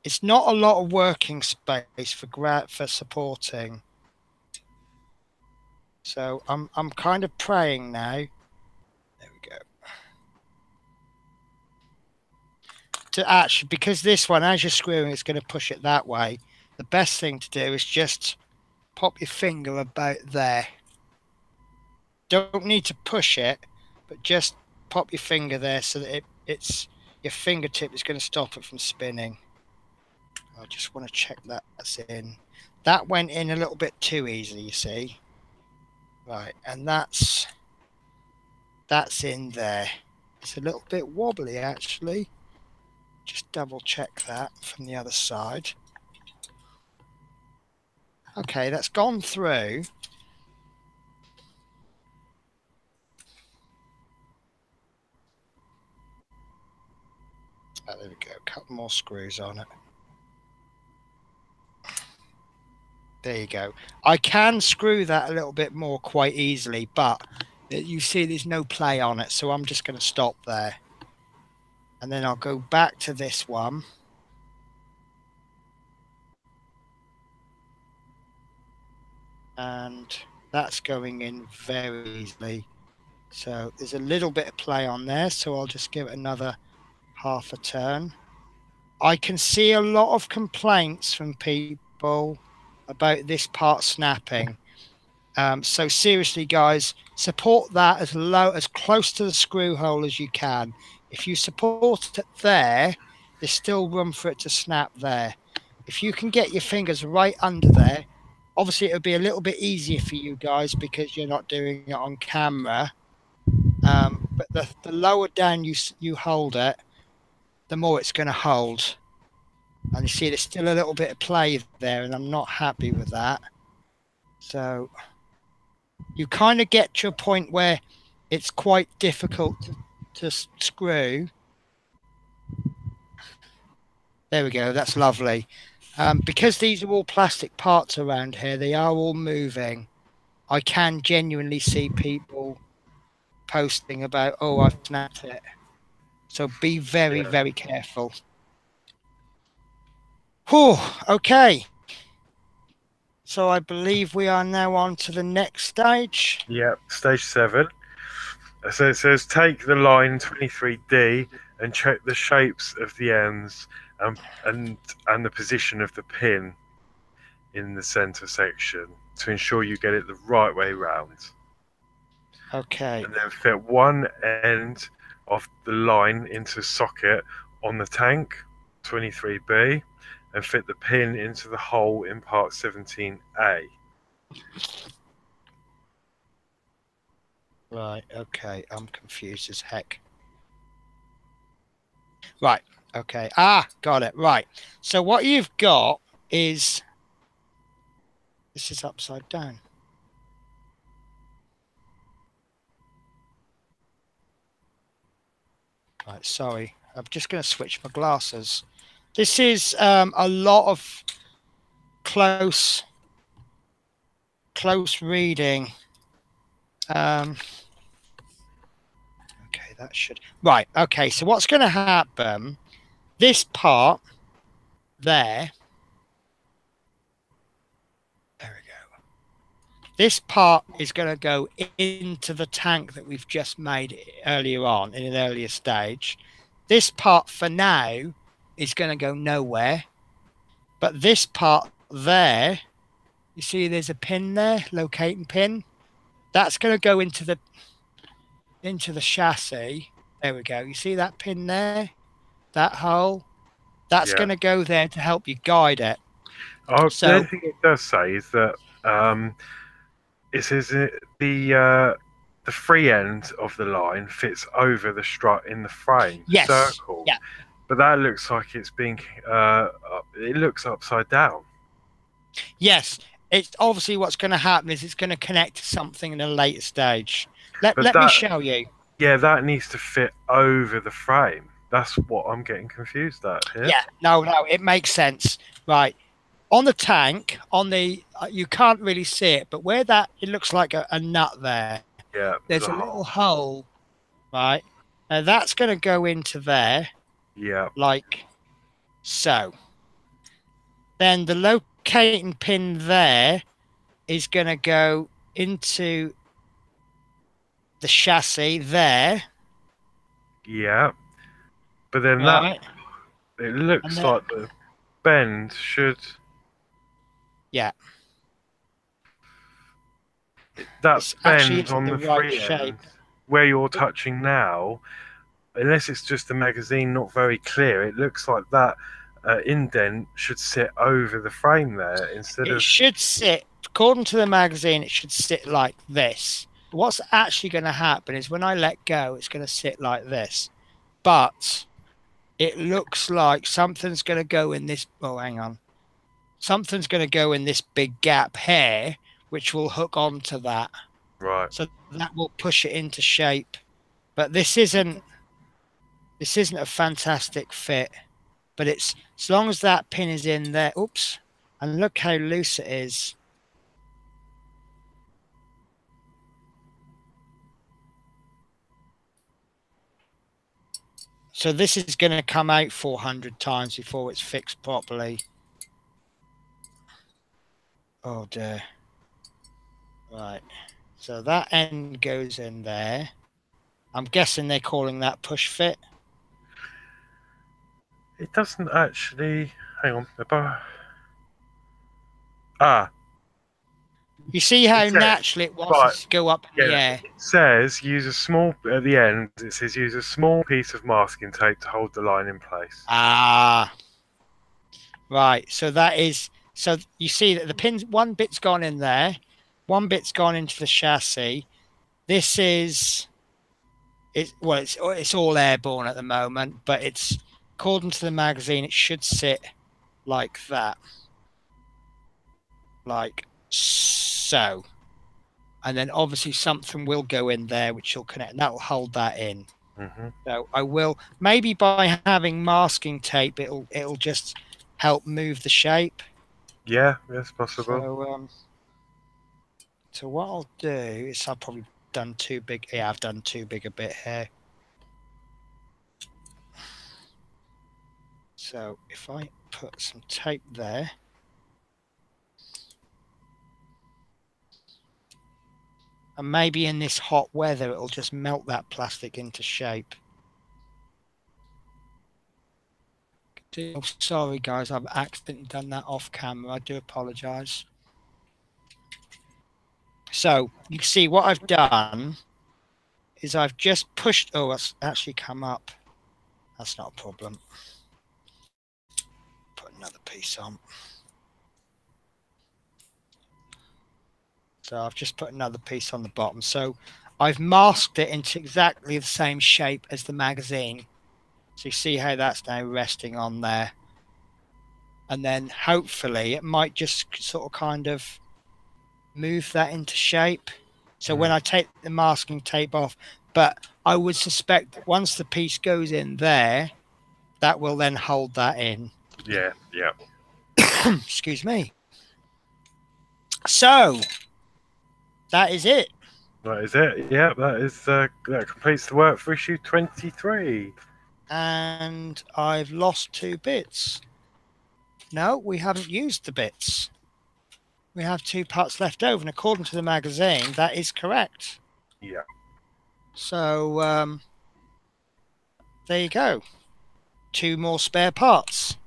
it's not a lot of working space for supporting. So I'm kind of praying now. There we go. To actually, because this one, as you're screwing, it's going to push it that way. The best thing to do is just pop your finger about there. Don't need to push it, but just pop your finger there so that it's your fingertip is going to stop it from spinning. I just want to check that's in. That went in a little bit too easily, you see. Right, and that's in there. It's a little bit wobbly, actually. Just double check that from the other side. Okay, that's gone through. Oh, there we go. A couple more screws on it. There you go. I can screw that a little bit more quite easily, but you see there's no play on it, so I'm just going to stop there. And then I'll go back to this one. And that's going in very easily. So there's a little bit of play on there, so I'll just give it another half a turn. I can see a lot of complaints from people about this part snapping. So seriously, guys, support that as close to the screw hole as you can. If you support it there, there's still room for it to snap there. If you can get your fingers right under there, obviously it'll be a little bit easier for you guys because you're not doing it on camera. But the lower down you hold it, the more it's going to hold. And you see there's still a little bit of play there, and I'm not happy with that. So you kind of get to a point where it's quite difficult to screw. There we go. That's lovely. Because these are all plastic parts around here, they are all moving. I can genuinely see people posting about, oh, I've snapped it. So be very, very careful. Whew, okay. So I believe we are now on to the next stage. Yep, stage 7. So it says take the line 23D and check the shapes of the ends and the position of the pin in the center section to ensure you get it the right way round. Okay. And then fit one end of the line into socket on the tank 23B and fit the pin into the hole in part 17A. Right, okay, I'm confused as heck. Right, okay. Ah, got it. Right. So what you've got is this is upside down. Right, sorry. I'm just going to switch my glasses. This is a lot of close reading. Okay, that should... Right, okay, so what's going to happen, this part there we go. This part is going to go into the tank that we've just made earlier on in an earlier stage. This part for now is going to go nowhere. But this part there, you see there's a pin there, locating pin. That's going to go into the chassis. There we go. You see that pin there? That hole? That's going to go there to help you guide it. Oh, so, the only thing it does say is that it says the free end of the line fits over the strut in the frame circle. Yeah. But that looks like it's being it looks upside down. Yes, it's obviously what's going to happen is it's going to connect to something in a later stage. Let me show you. Yeah, that needs to fit over the frame. That's what I'm getting confused at here. Yeah, no, it makes sense. Right. On the tank, on the you can't really see it, but where it looks like a nut there. Yeah. There's a little hole, right? Now that's going to go into there. Yeah. Like so. Then the locating pin there is going to go into the chassis there. Yeah. But then it looks like the bend should... Yeah. That bend on the free end, where you're touching now, unless it's just the magazine not very clear, it looks like that indent should sit over the frame there instead of... It should sit, according to the magazine, it should sit like this. What's actually going to happen is when I let go, it's going to sit like this. But it looks like something's going to go in this... Oh, hang on. Something's going to go in this big gap here, which will hook onto that. Right. So that will push it into shape. But this isn't This isn't a fantastic fit, but it's as long as that pin is in there. Oops. And look how loose it is. So this is going to come out 400 times before it's fixed properly. Oh dear. Right. So that end goes in there. I'm guessing they're calling that push fit. It doesn't actually. Hang on. Ah. You see how naturally it wants to go up in the air? It says use a small, at the end, it says use a small piece of masking tape to hold the line in place. Ah. Right. So that is, so you see that the pins, one bit's gone in there, one bit's gone into the chassis. This is, it's all airborne at the moment, but it's, according to the magazine, it should sit like that. Like so. And then obviously something will go in there which will connect, and that will hold that in. So I will, maybe by having masking tape, it'll just help move the shape. Yeah, that's possible. So what I'll do is I've probably done too big. Yeah, I've done too big a bit here. So if I put some tape there. And maybe in this hot weather, it'll just melt that plastic into shape. Oh, sorry, guys, I've accidentally done that off camera. I do apologise. So you can see what I've done is I've just pushed. Oh, it's actually come up. That's not a problem. Put another piece on. So I've just put another piece on the bottom. So I've masked it into exactly the same shape as the magazine. So you see how that's now resting on there. And then hopefully it might just sort of kind of move that into shape. So when I take the masking tape off, but I would suspect that once the piece goes in there, that will then hold that in. Yeah. Excuse me. So that is it. That is it. Yeah, that completes the work for issue 23. And I've lost 2 bits. No, we haven't used the bits. We have 2 parts left over, and according to the magazine, that is correct. Yeah. So there you go. 2 more spare parts.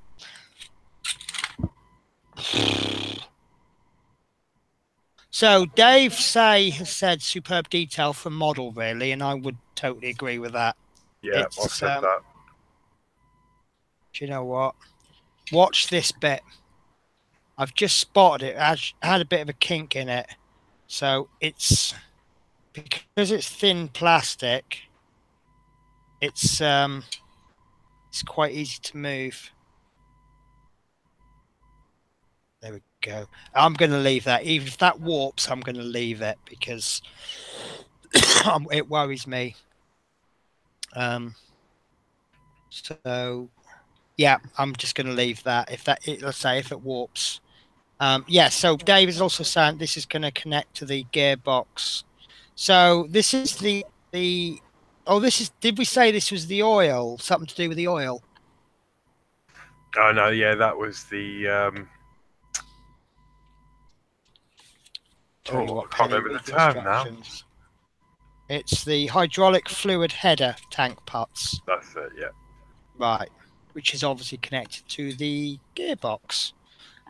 So Dave has said superb detail from model, really, and I would totally agree with that. Yeah, I've said that. Do you know what? Watch this bit. I've just spotted it. It had a bit of a kink in it. So it's, because it's thin plastic, it's quite easy to move. There we go. I'm going to leave that. Even if that warps, I'm going to leave it because it worries me. So yeah, I'm just going to leave that. Let's say if it warps. Yeah, so Dave is also saying this is going to connect to the gearbox. So this is did we say this was the oil? Something to do with the oil? Oh no, yeah, that was the Tell you what, I can't remember the term now. It's the hydraulic fluid header tank parts. That's it, yeah. Right, which is obviously connected to the gearbox.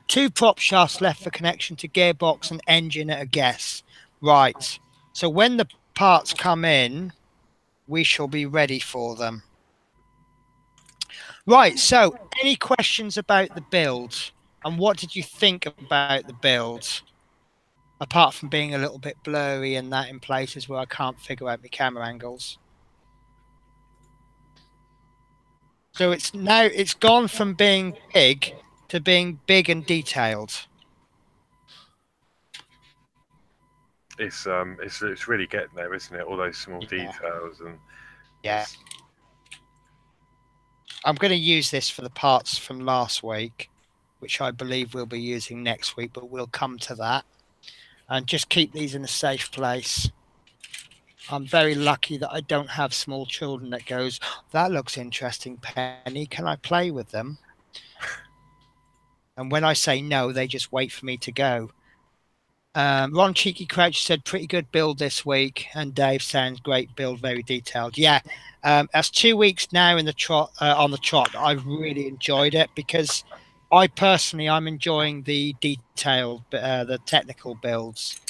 2 prop shafts left for connection to gearbox and engine at a guess. Right, so when the parts come in, we shall be ready for them. Right, so any questions about the build? And what did you think about the build? Apart from being a little bit blurry and that in places where I can't figure out my camera angles. So it's gone from being big to being big and detailed. It's really getting there, isn't it? All those small details and yeah. I'm going to use this for the parts from last week, which I believe we'll be using next week, but we'll come to that. And just keep these in a safe place. I'm very lucky that I don't have small children that goes, that looks interesting, Penny. Can I play with them? And when I say no, they just wait for me to go. Ron Cheeky Crouch said, pretty good build this week. And Dave sounds great build, very detailed. Yeah, that's 2 weeks now in the trot, on the trot. I've really enjoyed it because I'm enjoying the detailed, the technical builds.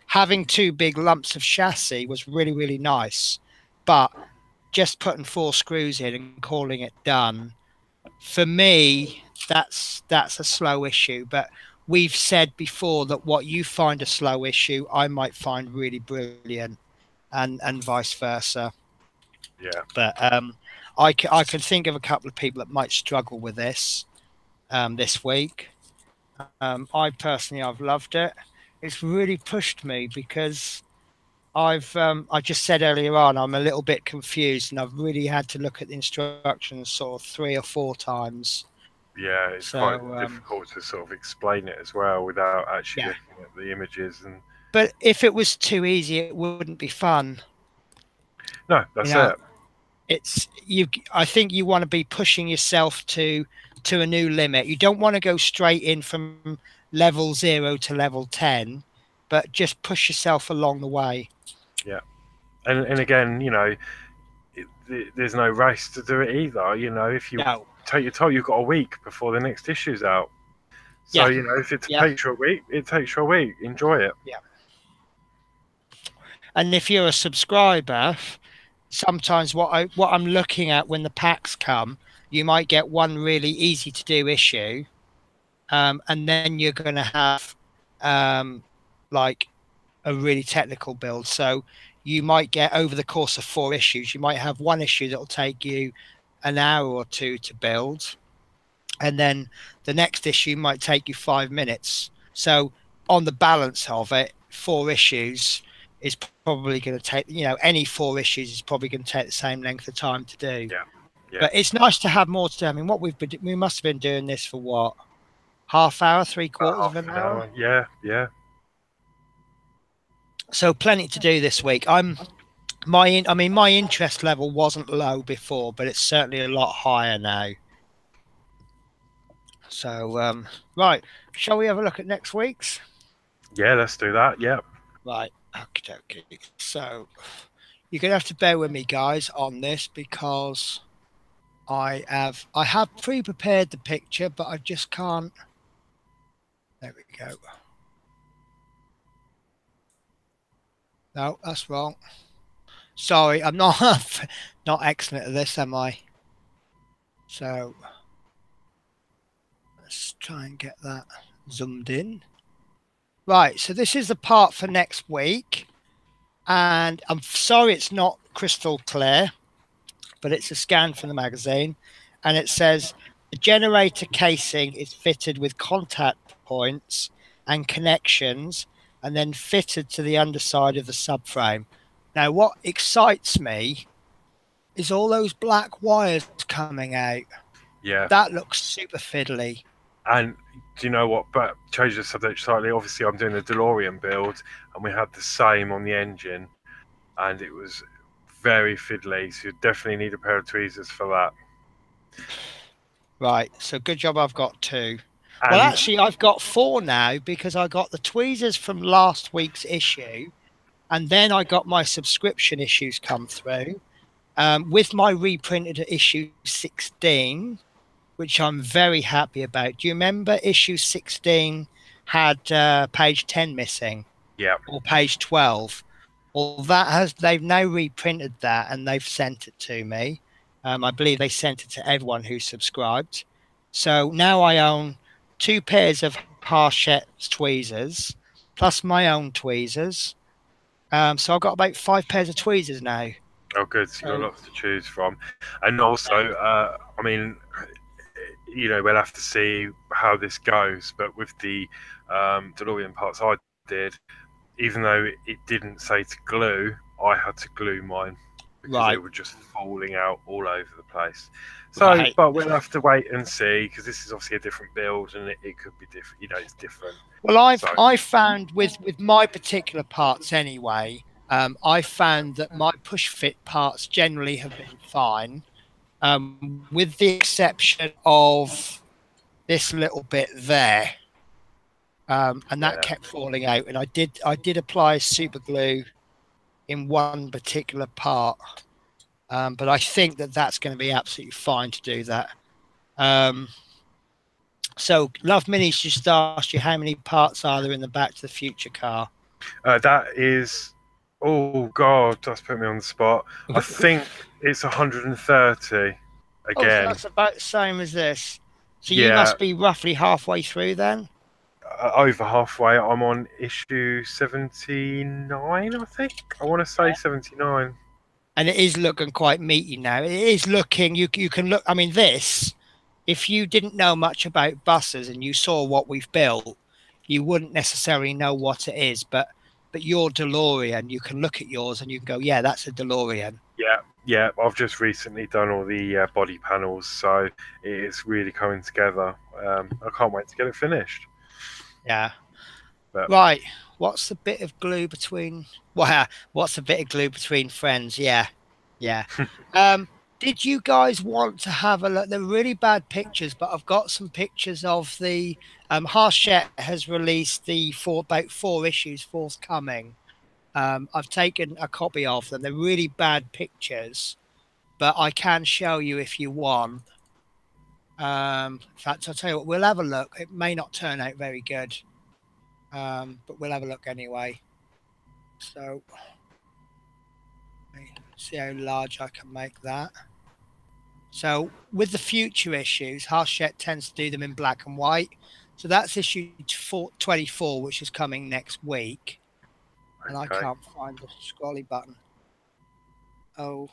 Having 2 big lumps of chassis was really, really nice. But just putting 4 screws in and calling it done, for me, that's a slow issue. But we've said before that what you find a slow issue, I might find really brilliant, and vice versa. Yeah. But I can think of a couple of people that might struggle with this this week. I personally, I've loved it. It's really pushed me because I just said earlier on, I'm a little bit confused, and I've really had to look at the instructions sort of 3 or 4 times. Yeah, it's quite difficult to sort of explain it as well without actually looking at the images. But if it was too easy, it wouldn't be fun. No, that's it. It's you. I think you want to be pushing yourself to a new limit. You don't want to go straight in from level 0 to level 10, but just push yourself along the way. Yeah, and again, you know, there's no race to do it either. You know, if you take your time, you've got a week before the next issue's out. So you know, if it takes you a week, it takes you a week. Enjoy it. Yeah. And if you're a subscriber, sometimes what I'm looking at when the packs come, you might get one really easy to do issue, and then you're going to have like a really technical build. So you might get, over the course of 4 issues, you might have one issue that will take you an hour or 2 to build, and then the next issue might take you 5 minutes. So on the balance of it, 4 issues is probably going to take, you know, any 4 issues is probably going to take the same length of time to do. Yeah. But it's nice to have more to do. I mean, what we must have been doing this for what, half hour, 3/4 of an hour? Yeah. So plenty to do this week. My interest level wasn't low before, but it's certainly a lot higher now. So right, shall we have a look at next week's? Yeah, let's do that. Yeah. Right. Okay. So you're gonna have to bear with me, guys, on this because I have pre-prepared the picture, but I just can't. There we go. No, that's wrong. Sorry, I'm not not excellent at this, am I? So let's try and get that zoomed in. Right, so this is the part for next week, and I'm sorry it's not crystal clear, but it's a scan from the magazine, and it says the generator casing is fitted with contact points and connections, and then fitted to the underside of the subframe. Now, what excites me is all those black wires coming out. Yeah, that looks super fiddly. And do you know what? But change the subject slightly. Obviously, I'm doing the DeLorean build, and we had the same on the engine, and it was very fiddly. So you definitely need a pair of tweezers for that. Right. So good job. I've got 2. Well, actually, I've got 4 now because I got the tweezers from last week's issue, and then I got my subscription issues come through with my reprinted issue 16. Which I'm very happy about. Do you remember issue 16 had page 10 missing? Yeah. Or page 12? Well, they've now reprinted that and they've sent it to me. I believe they sent it to everyone who subscribed. So now I own 2 pairs of Hachette tweezers, plus my own tweezers. So I've got about 5 pairs of tweezers now. Oh, good. So you've got lots to choose from. And also, I mean, you know, we'll have to see how this goes. But with the DeLorean parts I did, even though it didn't say to glue, I had to glue mine. because they were just falling out all over the place. So, Right. but we'll have to wait and see, because this is obviously a different build, and it could be different. You know, it's different. Well, I found with my particular parts anyway, I found that my push fit parts generally have been fine, with the exception of this little bit there, and that kept falling out. And I did apply super glue in one particular part, but I think that that's going to be absolutely fine to do that. So Love Minis just asked you how many parts are there in the Back to the Future car? That is, oh God, that's put me on the spot. I think it's 130 again. Oh, so that's about the same as this. So yeah, you must be roughly halfway through then? Over halfway. I'm on issue 79, I think. I want to say 79. And it is looking quite meaty now. It is looking, you can look, I mean, this, if you didn't know much about buses and you saw what we've built, you wouldn't necessarily know what it is. But your DeLorean, you can look at yours and you can go, yeah, that's a DeLorean. Yeah. I've just recently done all the body panels, so it's really coming together. I can't wait to get it finished. Yeah. But, right. What's the bit of glue between? Well, what's a bit of glue between friends? Yeah. Did you guys want to have a look? They're really bad pictures, but I've got some pictures of the Hachette has released the about 4 issues forthcoming. I've taken a copy of them. They're really bad pictures, but I can show you if you want. In fact, I'll tell you what, we'll have a look. It may not turn out very good, but we'll have a look anyway. So, see how large I can make that. So with the future issues, Hachette tends to do them in black and white. So that's issue 24, which is coming next week. And I can't find the scrolly button. Oh,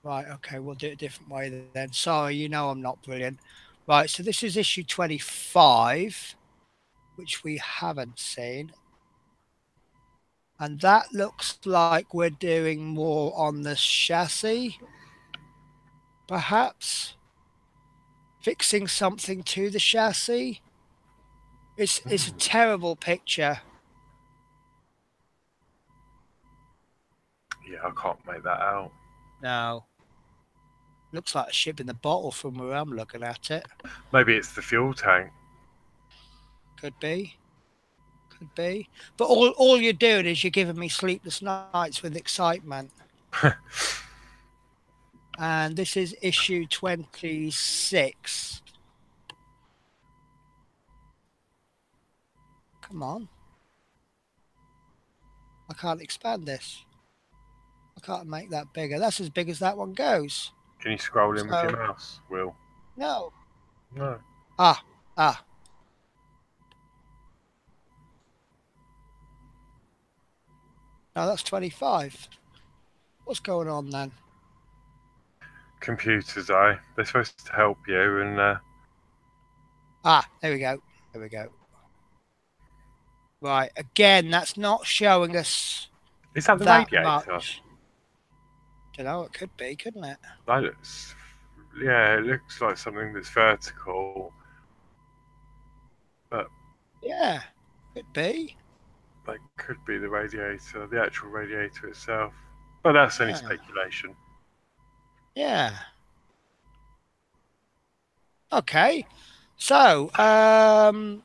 right. Okay, we'll do it a different way then. Sorry, you know I'm not brilliant. Right, so this is issue 25, which we haven't seen. And that looks like we're doing more on the chassis. Perhaps fixing something to the chassis. It's a terrible picture. Yeah, I can't make that out. No. Looks like a ship in the bottle from where I'm looking at it. Maybe it's the fuel tank. Could be. Could be. But all you're doing is you're giving me sleepless nights with excitement. And this is issue 26. Come on. I can't expand this. I can't make that bigger. That's as big as that one goes. Can you scroll in with your mouse, Will? No. No. Ah. No, that's 25. What's going on then? Computers, they're supposed to help you, and there we go. There we go. Right, again, that's not showing us. Is that the radiator? Much. Don't know. It could be, couldn't it? That looks. Yeah, it looks like something that's vertical. But yeah, could be. That could be the radiator, the actual radiator itself. But that's only speculation. Yeah. Okay. So, go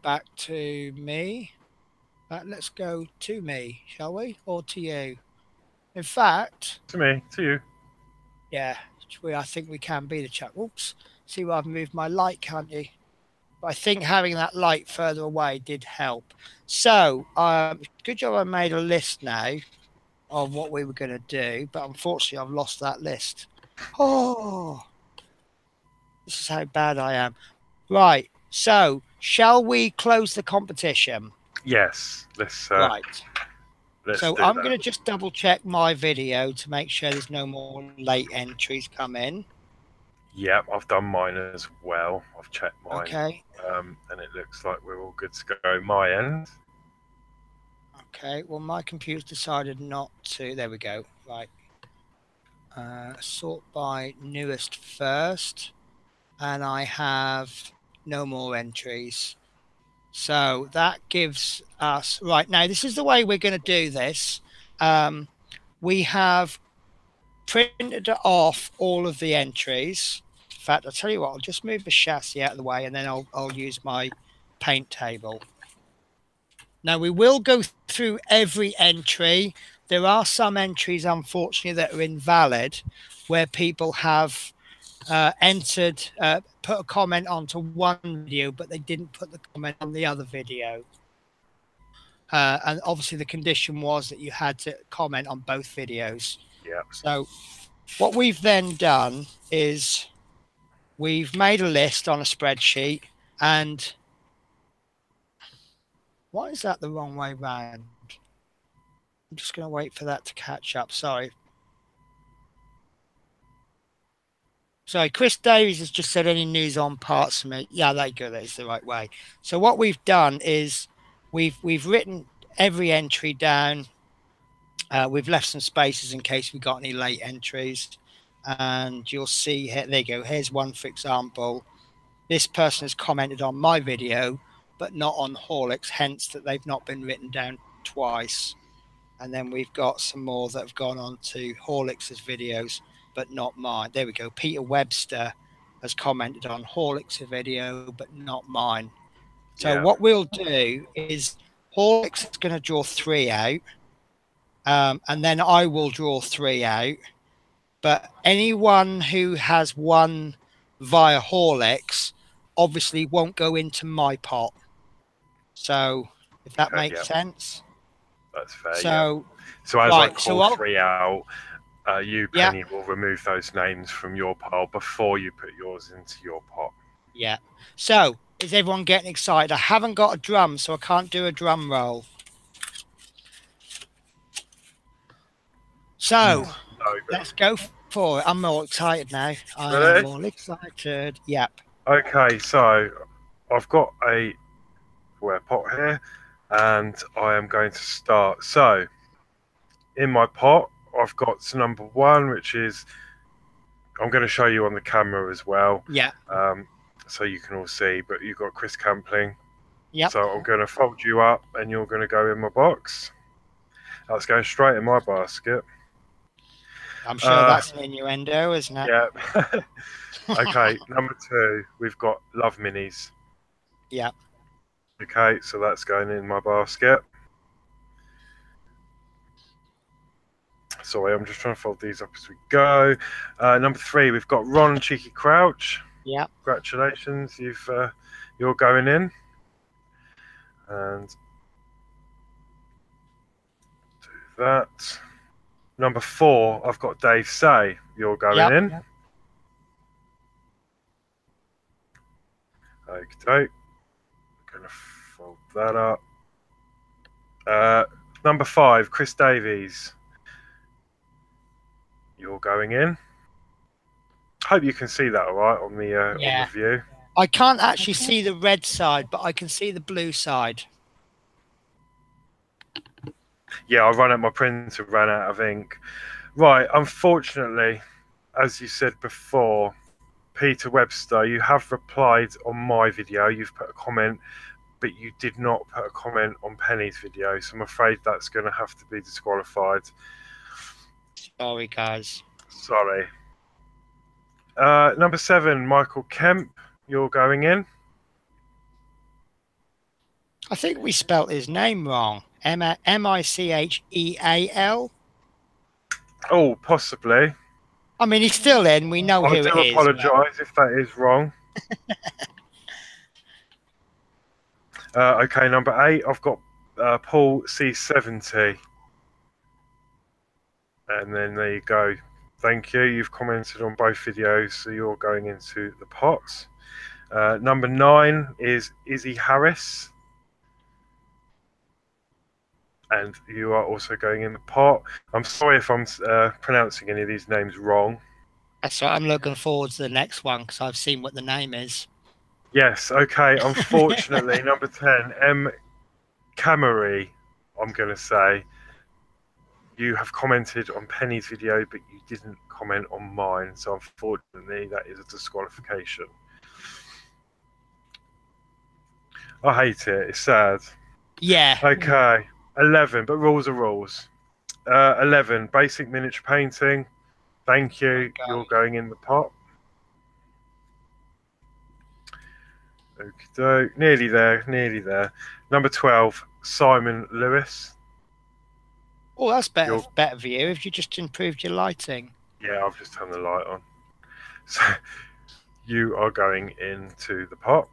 back to me. Let's go to me, shall we? Or to you? In fact... To me, to you. Yeah, I think we can be the chuck. Oops. See where I've moved my light, can't you? But I think having that light further away did help. So, good job I made a list now of what we were going to do. But unfortunately, I've lost that list. Oh, this is how bad I am. Right. So, shall we close the competition? Yes. Let's. Right. So I'm going to just double check my video to make sure there's no more late entries come in. Yep, I've done mine as well. I've checked mine. Okay. And it looks like we're all good to go. My end. Okay, well, my computer's decided not to. There we go. Right. Sort by newest first. And I have no more entries. So that gives us... Right, now, this is the way we're going to do this. We have printed off all of the entries. In fact, I'll tell you what, I'll just move the chassis out of the way and then I'll use my paint table. Now, we will go through every entry. There are some entries, unfortunately, that are invalid, where people have entered, put a comment onto one video, but they didn't put the comment on the other video. And obviously, the condition was that you had to comment on both videos. Yeah. So what we've then done is we've made a list on a spreadsheet, and why is that the wrong way round? I'm just going to wait for that to catch up. Sorry. Sorry, Chris Davies has just said any news on parts for me. Yeah, there you go. That is the right way. So what we've done is we've written every entry down. We've left some spaces in case we got any late entries. And you'll see here, there you go. Here's one, for example. This person has commented on my video, but not on Horlick's, hence that they've not been written down twice. And then we've got some more that have gone on to Horlick's videos, but not mine. There we go. Peter Webster has commented on Horlick's video, but not mine. So what we'll do is Horlick's is going to draw 3 out, and then I will draw 3 out. But anyone who has won via Horlick's obviously won't go into my pot. So if that makes sense. That's fair. So, so as I call 3 out, you, Penny, will remove those names from your pile before you put yours into your pot. Yeah. So is everyone getting excited? I haven't got a drum, so I can't do a drum roll. So let's go for it. I'm more excited now. I'm more excited. Yep. Okay, so I've got a square pot here, and I am going to start. So in my pot, I've got number 1, which is, I'm going to show you on the camera as well. Yeah. So you can all see, but you've got Chris Campling. Yeah. So I'm going to fold you up, and you're going to go in my box. That's going straight in my basket. I'm sure that's an innuendo, isn't it? Yeah. Okay, number 2, we've got Love Minis. Yeah. Okay, so that's going in my basket. Sorry, I'm just trying to fold these up as we go. Number 3, we've got Ron Cheeky Crouch. Yeah. Congratulations, you're going in. And do that. Number 4, I've got Dave Say. You're going in. Yep. Okay. Gonna fold that up. Number 5, Chris Davies. You're going in. Hope you can see that all right on the view. I can't actually see the red side, but I can see the blue side. Yeah, my printer ran out of ink. Right, unfortunately, as you said before, Peter Webster, you have replied on my video. You've put a comment, but you did not put a comment on Penny's video. So I'm afraid that's going to have to be disqualified. Sorry, guys. Sorry. Number 7, Michael Kemp. You're going in. I think we spelt his name wrong. Micheal. Oh, possibly. I mean, he's still in. We know who it is. I do apologise if that is wrong. Okay, number 8, I've got Paul C70. And then there you go. Thank you. You've commented on both videos, so you're going into the pot. Number 9 is Izzy Harris. And you are also going in the pot. I'm sorry if I'm pronouncing any of these names wrong. That's right. I'm looking forward to the next one because I've seen what the name is. Yes, okay. Unfortunately, number 10, M. Camry. I'm going to say you have commented on Penny's video, but you didn't comment on mine. So unfortunately, that is a disqualification. I hate it. It's sad. Yeah. Okay. 11, but rules are rules. 11, basic miniature painting. Thank you. Okay. You're going in the pot. Okay, nearly there, nearly there. Number 12, Simon Lewis. Oh, that's better for you if you just improved your lighting. Yeah, I've just turned the light on. So you are going into the pot.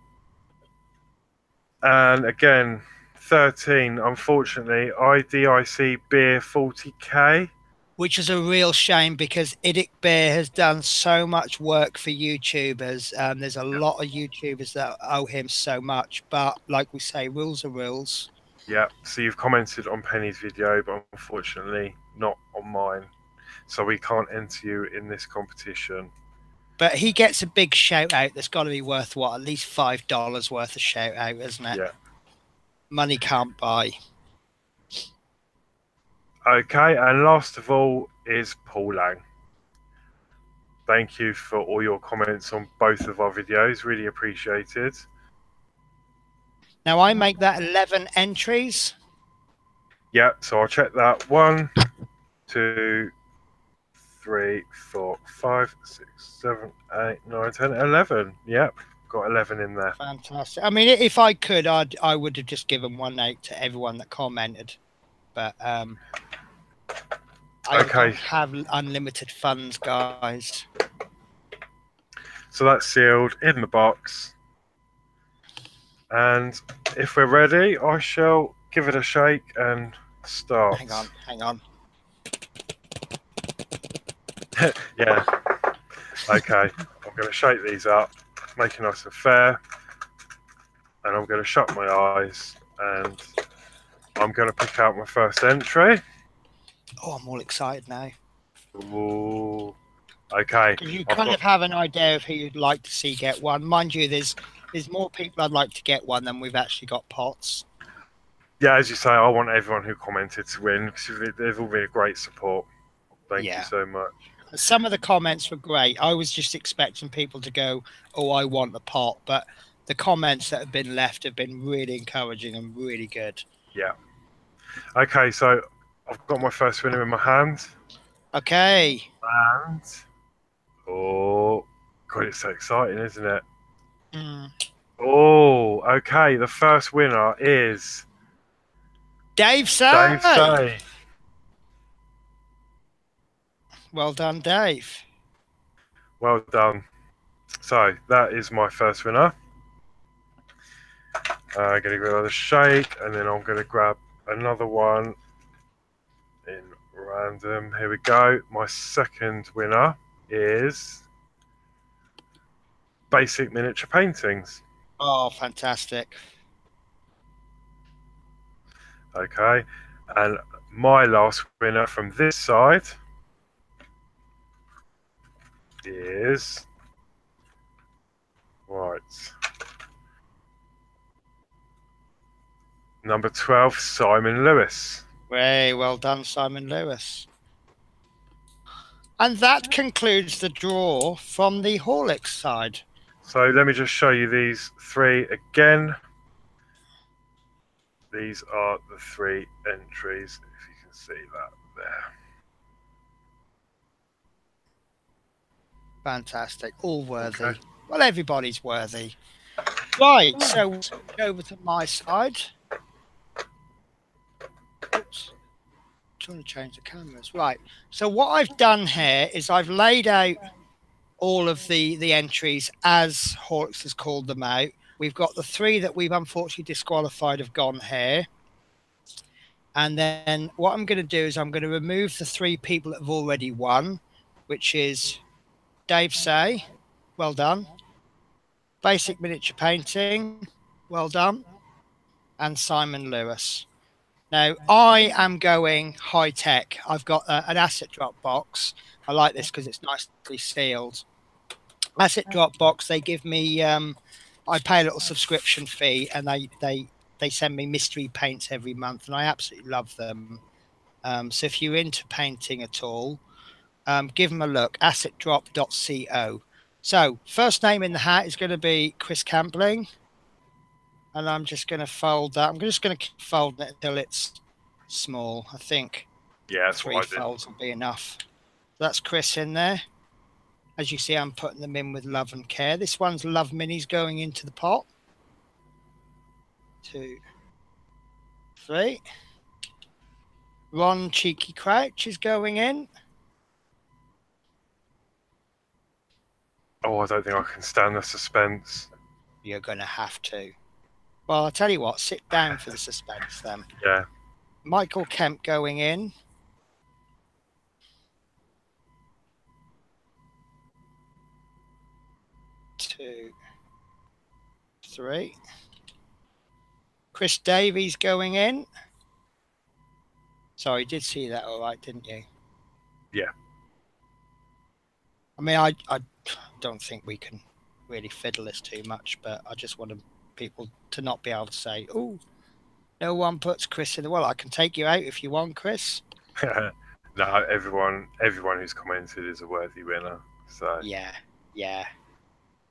And again, 13, unfortunately, IDIC Beer 40k. Which is a real shame because Idic Bear has done so much work for YouTubers. There's a lot of YouTubers that owe him so much, but like we say, rules are rules. Yeah, so you've commented on Penny's video, but unfortunately not on mine. So we can't enter you in this competition. But he gets a big shout out that's got to be worth what? At least $5 worth of shout out, isn't it? Yeah. Money can't buy. Okay, and last of all is Paul Lang. Thank you for all your comments on both of our videos. Really appreciated. Now I make that 11 entries. Yeah, so I'll check that. 1, 2, 3, 4, 5, 6, 7, 8, 9, 10, 11. Yep, got 11 in there. Fantastic. I mean, if I could, I would have just given 1 out to everyone that commented, but I don't have unlimited funds, guys. So that's sealed in the box, and if we're ready, I shall give it a shake and start. Hang on. Yeah. Okay. I'm going to shake these up, make it nice and fair, and I'm going to shut my eyes, and I'm going to pick out my first entry. Oh, I'm all excited now. Ooh. Okay. You kind of have an idea of who you'd like to see get one. Mind you, there's more people I'd like to get one than we've actually got pots. Yeah, as you say, I want everyone who commented to win because they've all been a great support. Thank you so much. Some of the comments were great. I was just expecting people to go, oh, I want the pot. But the comments that have been left have been really encouraging and really good. Yeah. Okay, so I've got my first winner in my hand. Okay. And, oh, God, it's so exciting, isn't it? Mm. Oh, okay. The first winner is Dave Say. Dave Say. Well done, Dave. Well done. So that is my first winner. I'm going to give another shake, and then I'm going to grab another one in random. Here we go. My second winner is Basic Miniature Paintings. Oh, fantastic. Okay. And my last winner from this side is number 12, Simon Lewis. Very well done, Simon Lewis. And that concludes the draw from the Horlicks side. So let me just show you these three again. These are the three entries, if you can see that there. Fantastic. All worthy. Okay. Well, everybody's worthy. Right, so we'll go over to my side. Oops. Trying to change the cameras. Right. So what I've done here is I've laid out all of the entries as Horlicks has called them out. We've got the three that we've unfortunately disqualified have gone here. And then what I'm going to do is I'm going to remove the three people that have already won, which is Dave Say, well done. Basic Miniature Painting, well done. And Simon Lewis. Now, I am going high tech. I've got an asset drop box. I like this because it's nicely sealed. Asset drop box, they give me, I pay a little subscription fee and they they send me mystery paints every month, and I absolutely love them. So if you're into painting at all, give them a look. assetdrop.co. So first name in the hat is going to be Chris Campling, and I'm just going to fold that. I'm just going to keep folding it until it's small. I think that's 3 what I did. folds will be enough. That's Chris in there. As you see, I'm putting them in with love and care. This one's Love Minis going into the pot. 2, 3. Ron Cheeky Crouch is going in. Oh, I don't think I can stand the suspense. You're going to have to. Well, I'll tell you what, sit down for the suspense then. Yeah. Michael Kemp going in. 2, 3. Chris Davies going in. Sorry, you did see that all right, didn't you? Yeah. I mean, I don't think we can really fiddle this too much, but I just want people to not be able to say, oh, no one puts Chris in the well. I can take you out if you want, Chris. No, everyone who's commented is a worthy winner. So yeah.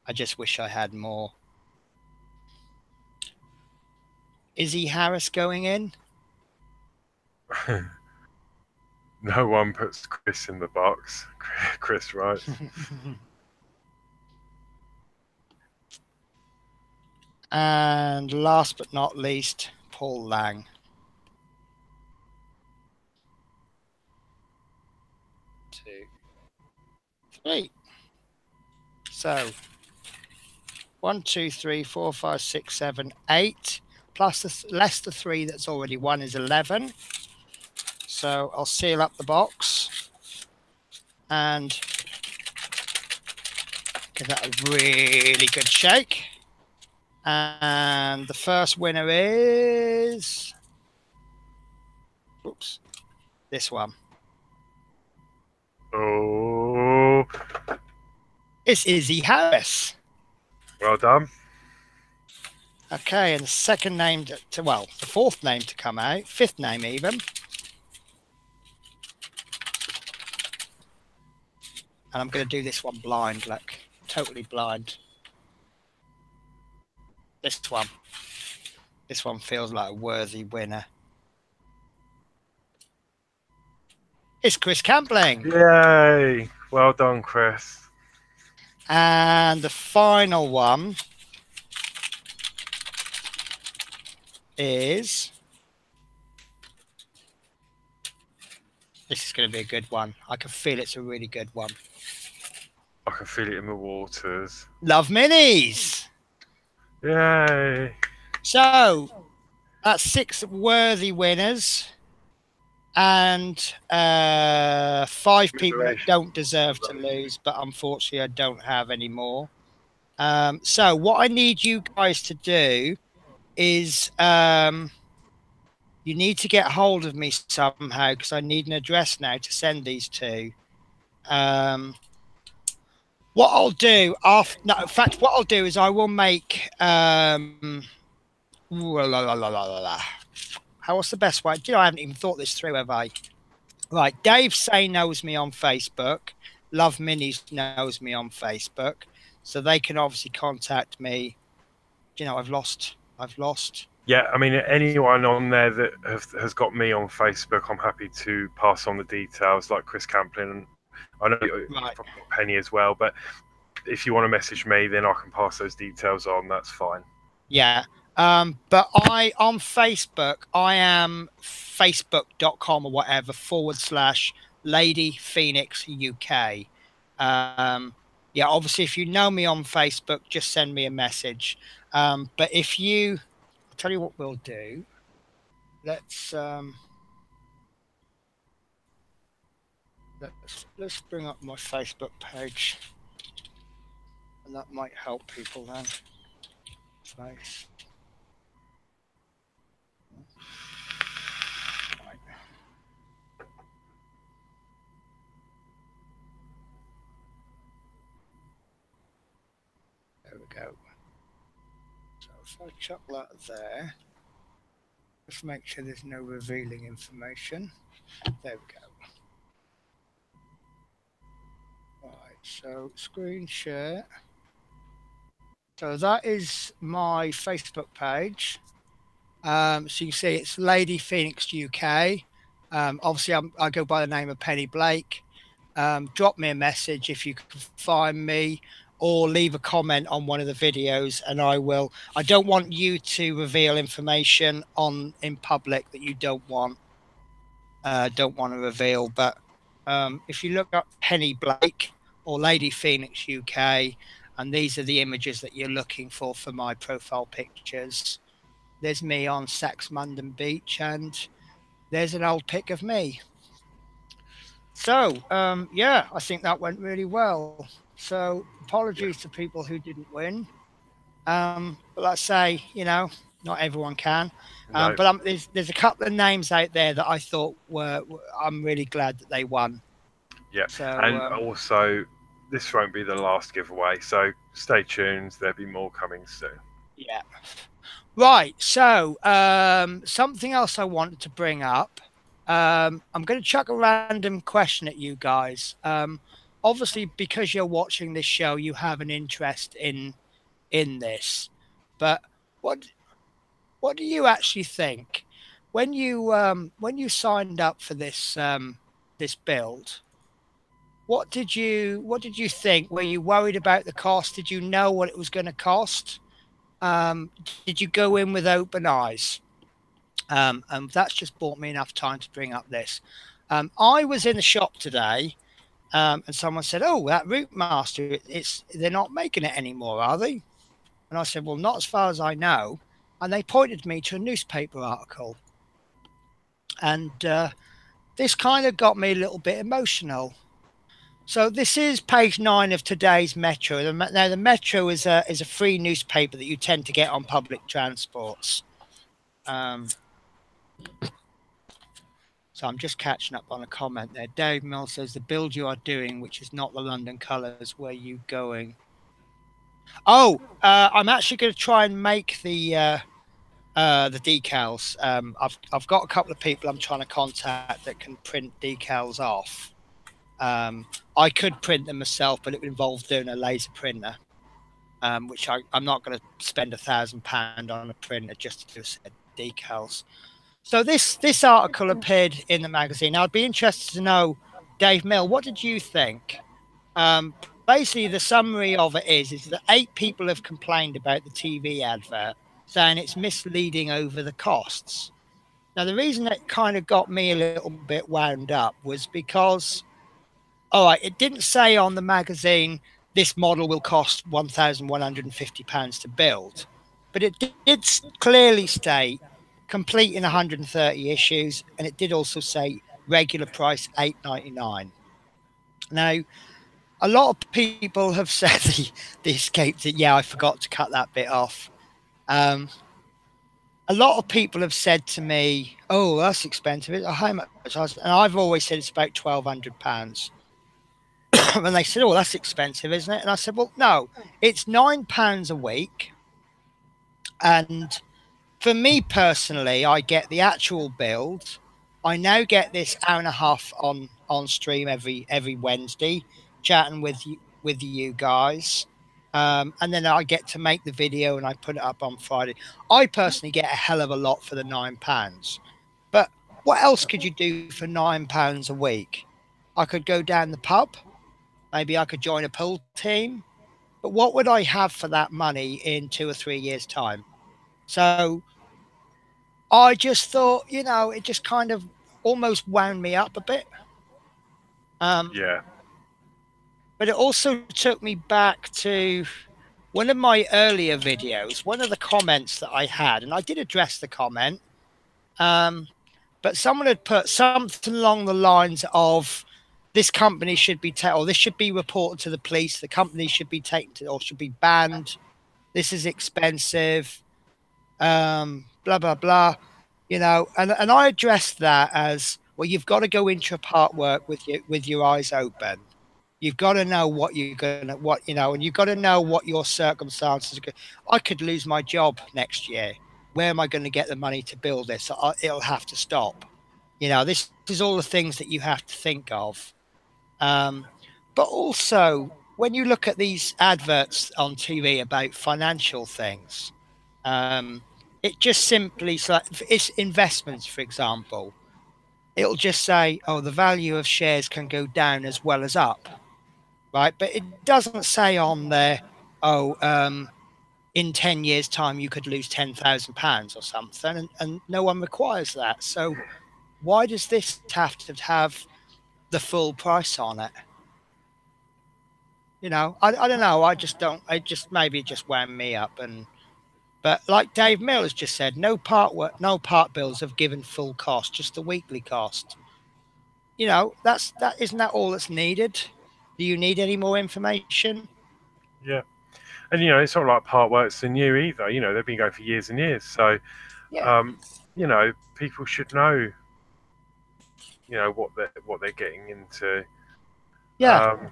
I just wish I had more. Izzy Harris going in. No one puts Chris in the box. Chris, right? And last but not least, Paul Lang. 2, 3. So 1, 2, 3, 4, 5, 6, 7, 8. Plus less the 3 that's already won is 11. So I'll seal up the box and give that a really good shake. And the first winner is, oops, this one. Oh, It's Izzy Harris. Well done. Okay, and the second name the fourth name to come out, fifth name even. And I'm going to do this one blind, like totally blind. This one feels like a worthy winner. It's Chris Campling. Yay! Well done, Chris. And the final one is, this is going to be a good one. I can feel it's a really good one. I can feel it in the waters. Love Minis. Yay! So that's 6 worthy winners and 5 people that don't deserve to lose, but unfortunately I don't have any more. So what I need you guys to do is you need to get hold of me somehow, because I need an address now to send these to. What I'll do in fact, what I'll do is I will make what's the best way? I haven't even thought this through, have I? Right, Dave Say knows me on Facebook. Love Minis knows me on Facebook, so they can obviously contact me. I've lost. Yeah, I mean, anyone on there that has got me on Facebook, I'm happy to pass on the details, like Chris Camplin. I know you've got Penny as well, but if you want to message me, then I can pass those details on. That's fine. Yeah. But on Facebook, I am facebook.com or whatever /Lady Phoenix UK. Yeah, obviously, if you know me on Facebook, just send me a message. But if you, I'll tell you what we'll do. Let's bring up my Facebook page, and that might help people then. Face. Right. There we go. So if I chuck that there, Just make sure there's no revealing information. There we go. Right, so screen share. So that is my Facebook page. So you can see it's Lady Phoenix UK. Obviously, I go by the name of Penny Blake. Drop me a message if you can find me, or leave a comment on one of the videos, and I will. I don't want you to reveal information in public that you don't want to reveal. But if you look up Penny Blake or Lady Phoenix UK, and these are the images that you're looking for my profile pictures. There's me on Saxmundham Beach, and there's an old pic of me. So, yeah, I think that went really well. So, apologies to people who didn't win. But let's say, not everyone can. No. But there's a couple of names out there that I thought I'm really glad that they won. Yeah, so, and also, this won't be the last giveaway, so stay tuned. There'll be more coming soon. Yeah. Right. So, something else I wanted to bring up. I'm going to chuck a random question at you guys. Obviously, because you're watching this show, you have an interest in this. But what do you actually think when you signed up for this this build? What did you think? Were you worried about the cost? Did you know what it was going to cost? Did you go in with open eyes? And that's just bought me enough time to bring up this. I was in the shop today, and someone said, "Oh, that Routemasters, they're not making it anymore, are they?" And I said, "Well, not as far as I know." And they pointed me to a newspaper article, and this kind of got me a little bit emotional. So this is page 9 of today's Metro. Now the Metro is a free newspaper that you tend to get on public transports. So I'm just catching up on a comment there. Dave Mill says the build you are doing, which is not the London colours, where you going? Oh, I'm actually going to try and make the decals. I've got a couple of people I'm trying to contact that can print decals off. I could print them myself, but it would involve doing a laser printer, which I'm not going to spend £1,000 on a printer just to do a set of decals. So this article appeared in the magazine. I'd be interested to know, Dave Mill, what did you think? Basically, the summary of it is that 8 people have complained about the TV advert, saying it's misleading over the costs. Now, the reason that kind of got me a little bit wound up was because, all right, it didn't say on the magazine this model will cost £1,150 to build, but it did clearly state complete in 130 issues, and it did also say regular price £8.99. Now, a lot of people have said they escaped it. Yeah, I forgot to cut that bit off. A lot of people have said to me, "Oh, that's expensive. How much?" And I've always said it's about £1,200. And they said, "Oh, that's expensive, isn't it?" And I said, "Well, no, it's £9 a week. And for me personally, I get the actual build. I now get this hour and a half on stream every Wednesday, chatting with you guys. And then I get to make the video and I put it up on Friday. I personally get a hell of a lot for the £9. But what else could you do for £9 a week? I could go down the pub. Maybe I could join a pool team. But what would I have for that money in 2 or 3 years' time?" So I just thought, it just kind of almost wound me up a bit. Yeah. But it also took me back to one of my earlier videos, one of the comments that I had, and I did address the comment, but someone had put something along the lines of, this company should be or this should be reported to the police, the company should be taken to, or should be banned, this is expensive, blah, blah, blah, and I addressed that as, well, you've got to go into a partwork with your eyes open. You've got to know what you're going to, and you've got to know what your circumstances are. I could lose my job next year. where am I going to get the money to build this? It'll have to stop. You know, this is all the things that you have to think of. But also, when you look at these adverts on TV about financial things, it just simply, so it's investments, for example, it'll just say, oh, the value of shares can go down as well as up, right? But it doesn't say on there, oh, in 10 years' time, you could lose £10,000 or something, and no one requires that. So why does this have to have the full price on it? You know, I don't know. I just don't. I just maybe it just wound me up. But like Dave Miller's just said, no part bills have given full cost, just the weekly cost. You know, isn't that all that's needed? Do you need any more information? Yeah. And you know, it's not like partworks are new either. You know, they've been going for years and years. So, Yeah. you know, people should know, you know, what they're getting into. Yeah.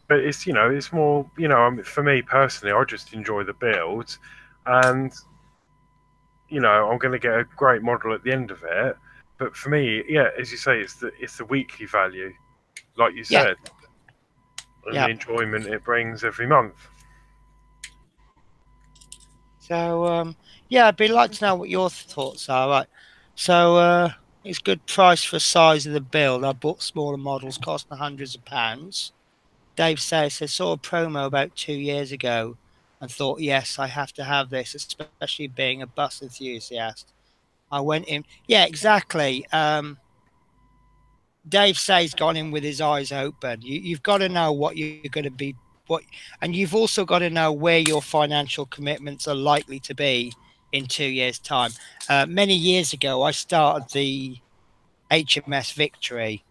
But it's, you know, it's more, you know, for me personally, I just enjoy the build, and you know, I'm going to get a great model at the end of it. But for me, yeah, as you say, it's the weekly value, like you Yeah. said, and Yeah. the enjoyment it brings every month. So yeah, I'd be like to know what your thoughts are. Right. So it's good price for size of the build. I bought smaller models costing hundreds of pounds. Dave says I saw a promo about 2 years ago and thought, yes, I have to have this, especially being a bus enthusiast. I went in. Yeah, exactly. Dave says gone in with his eyes open. You've got to know what you're going to be, and you've also got to know where your financial commitments are likely to be in 2 years' time. Many years ago, I started the HMS Victory,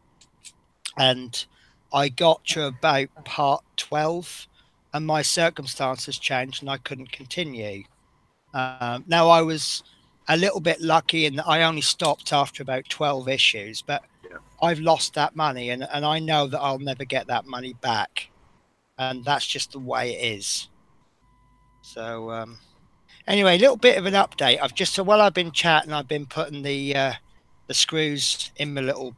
and I got to about part 12, and my circumstances changed, and I couldn't continue. Now I was a little bit lucky in that I only stopped after about 12 issues, but Yeah. I've lost that money, and I know that I'll never get that money back, and that's just the way it is. So anyway, a little bit of an update. I've been chatting, I've been putting the screws in my little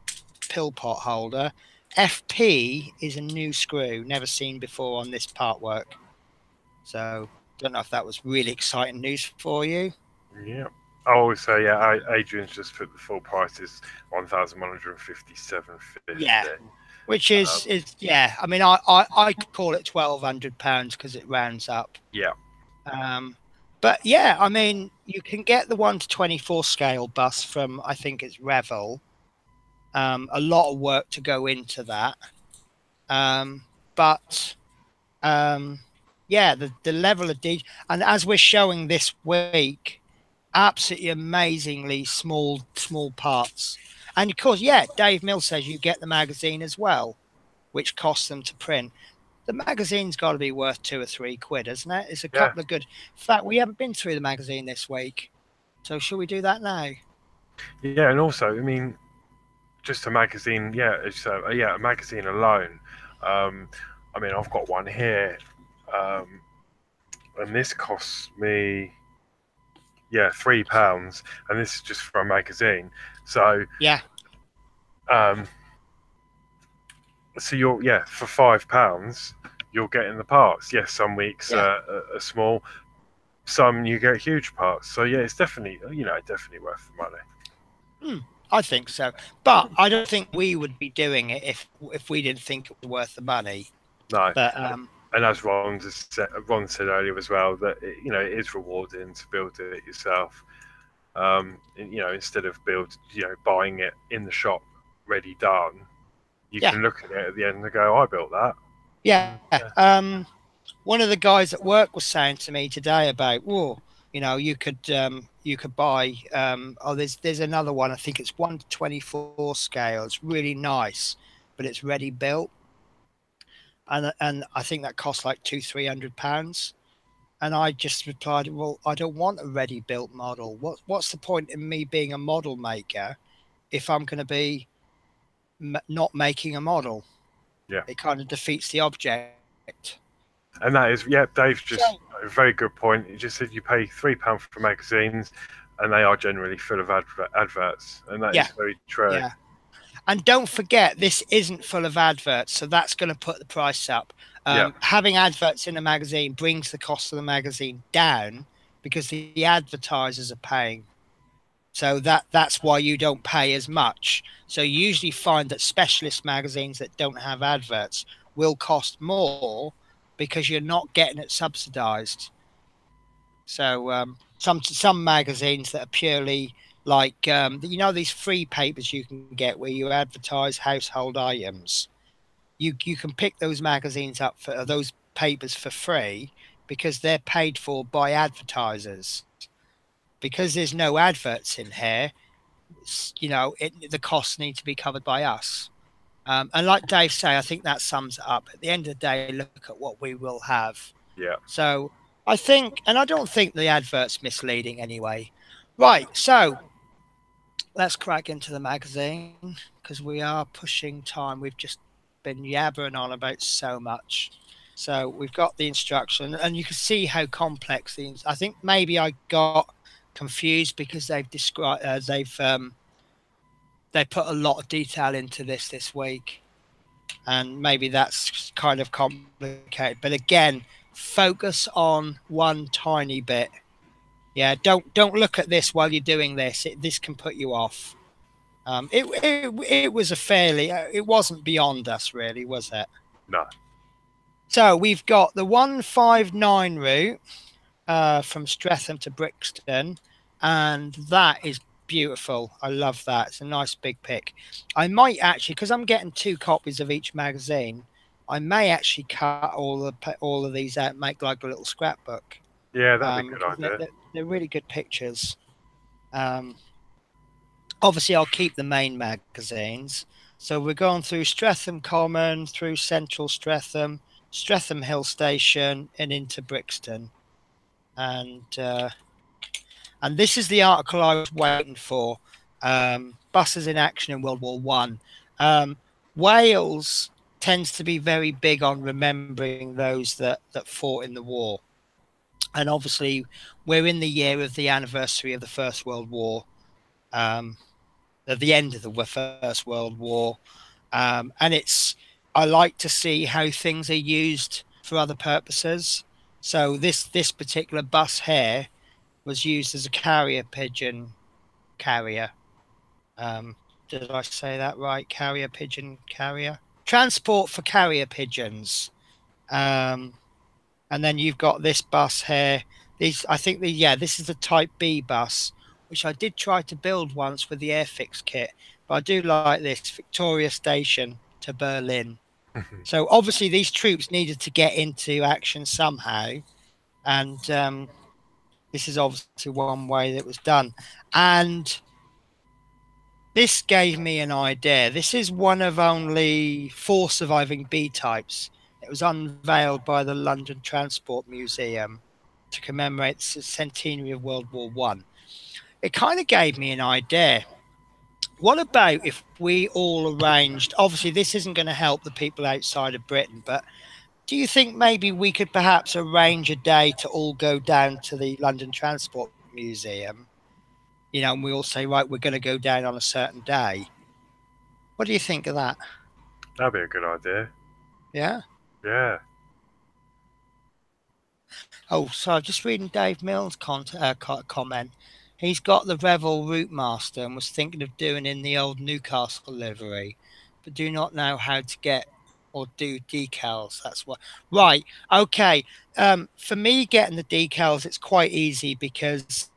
pill pot holder. FP is a new screw, never seen before on this part work. So don't know if that was really exciting news for you. Yeah. I always say, yeah, Adrian's just put the full price is 1,157.50. Yeah, which is yeah. I mean, I call it £1,200 because it rounds up. Yeah. But yeah, I mean, you can get the 1:24 scale bus from, I think it's Revel. A lot of work to go into that. But yeah, the level of detail, and as we're showing this week, absolutely amazingly small parts. And of course, yeah, Dave Mill says you get the magazine as well, which costs them to print. The magazine's got to be worth £2 or £3, isn't it? It's a couple of good. In fact, we haven't been through the magazine this week, so shall we do that now? Yeah, and also, I mean, just a magazine, yeah, yeah, a magazine alone. I mean, I've got one here, and this costs me, yeah, £3, and this is just for a magazine. So yeah, so you're for £5, you're getting the parts. Yes, some weeks are small, some you get huge parts. So yeah, it's definitely definitely worth the money. I think so, but I don't think we would be doing it if we didn't think it was worth the money. No, but and as Ron said earlier as well, that it is rewarding to build it yourself. Instead of buying it in the shop ready done, you can look at it at the end and go, I built that. Yeah. One of the guys at work was saying to me today about, you could buy. There's another one. I think it's 1:24 scale. It's really nice, but it's ready built, and I think that costs like £200-300. And I just replied, well, I don't want a ready built model. What's the point in me being a model maker if I'm going to be not making a model? Yeah, it kind of defeats the object. And that is, Dave's just a very good point. You just said you pay £3 for magazines, and they are generally full of adverts, and that is very true. Yeah. And don't forget, this isn't full of adverts, so that's going to put the price up. Having adverts in a magazine brings the cost of the magazine down because the advertisers are paying. So that's why you don't pay as much. So you usually find that specialist magazines that don't have adverts will cost more because you're not getting it subsidized. So some magazines that are purely like these free papers you can get where you advertise household items. You can pick those magazines up for those papers for free because they're paid for by advertisers. Because there's no adverts in here, the costs need to be covered by us. And like Dave say, I think that sums it up. At the end of the day, look at what we will have. Yeah. So I think, and I don't think the advert's misleading anyway. Right. So let's crack into the magazine because we are pushing time. We've just been yabbering on about so much. So we've got the instruction, and you can see how complex these. I think maybe I got confused because they've described they put a lot of detail into this week, and maybe that's kind of complicated. But again, focus on one tiny bit. Yeah, don't look at this while you're doing this. This can put you off. It was a fairly. It wasn't beyond us, really, was it? No. So we've got the 159 route from Streatham to Brixton, and that is beautiful. I love that. It's a nice big pick. I might actually, because I'm getting 2 copies of each magazine, I may actually cut all of these out and make like a little scrapbook. Yeah, that'd be a good idea. They're really good pictures. Obviously, I'll keep the main magazines. So we're going through Streatham Common, through Central Streatham, Streatham Hill Station, and into Brixton. And this is the article I was waiting for. Buses in action in World War One. Wales tends to be very big on remembering those that fought in the war. And obviously, we're in the year of the anniversary of the First World War, at the end of the First World War. And I like to see how things are used for other purposes. So this particular bus here was used as a carrier pigeon carrier. Did I say that right? Carrier pigeon carrier? Transport for carrier pigeons. And then you've got this bus here. This is the Type B bus, which I did try to build once with the Airfix kit. But I do like this, Victoria Station to Berlin. So obviously these troops needed to get into action somehow. And this is obviously one way that was done. And this gave me an idea. This is one of only 4 surviving B-types. It was unveiled by the London Transport Museum to commemorate the centenary of World War One. It kind of gave me an idea. What about if we all arranged, obviously this isn't going to help the people outside of Britain, but do you think maybe we could perhaps arrange a day to all go down to the London Transport Museum? And we all say, right, we're going to go down on a certain day. What do you think of that? That'd be a good idea. Yeah? Yeah. Oh, so I'm just reading Dave Mills' comment. He's got the Revel Routemasters and was thinking of doing in the old Newcastle livery, but do not know how to get or do decals. That's what. Right. Okay. For me, getting the decals, it's quite easy because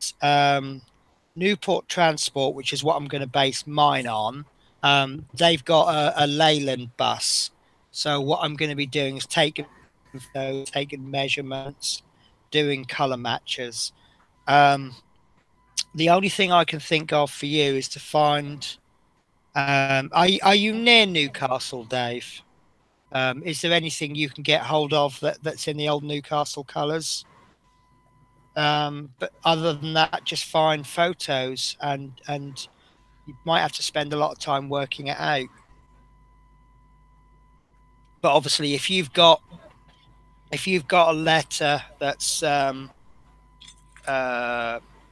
Newport Transport, which is what I'm going to base mine on, they've got a Leyland bus. So what I'm going to be doing is taking measurements, doing colour matches. The only thing I can think of for you is to find. Are you near Newcastle, Dave? Is there anything you can get hold of that's in the old Newcastle colours? But other than that, just find photos and you might have to spend a lot of time working it out. But obviously, if you've got if you've got a letter that's I'm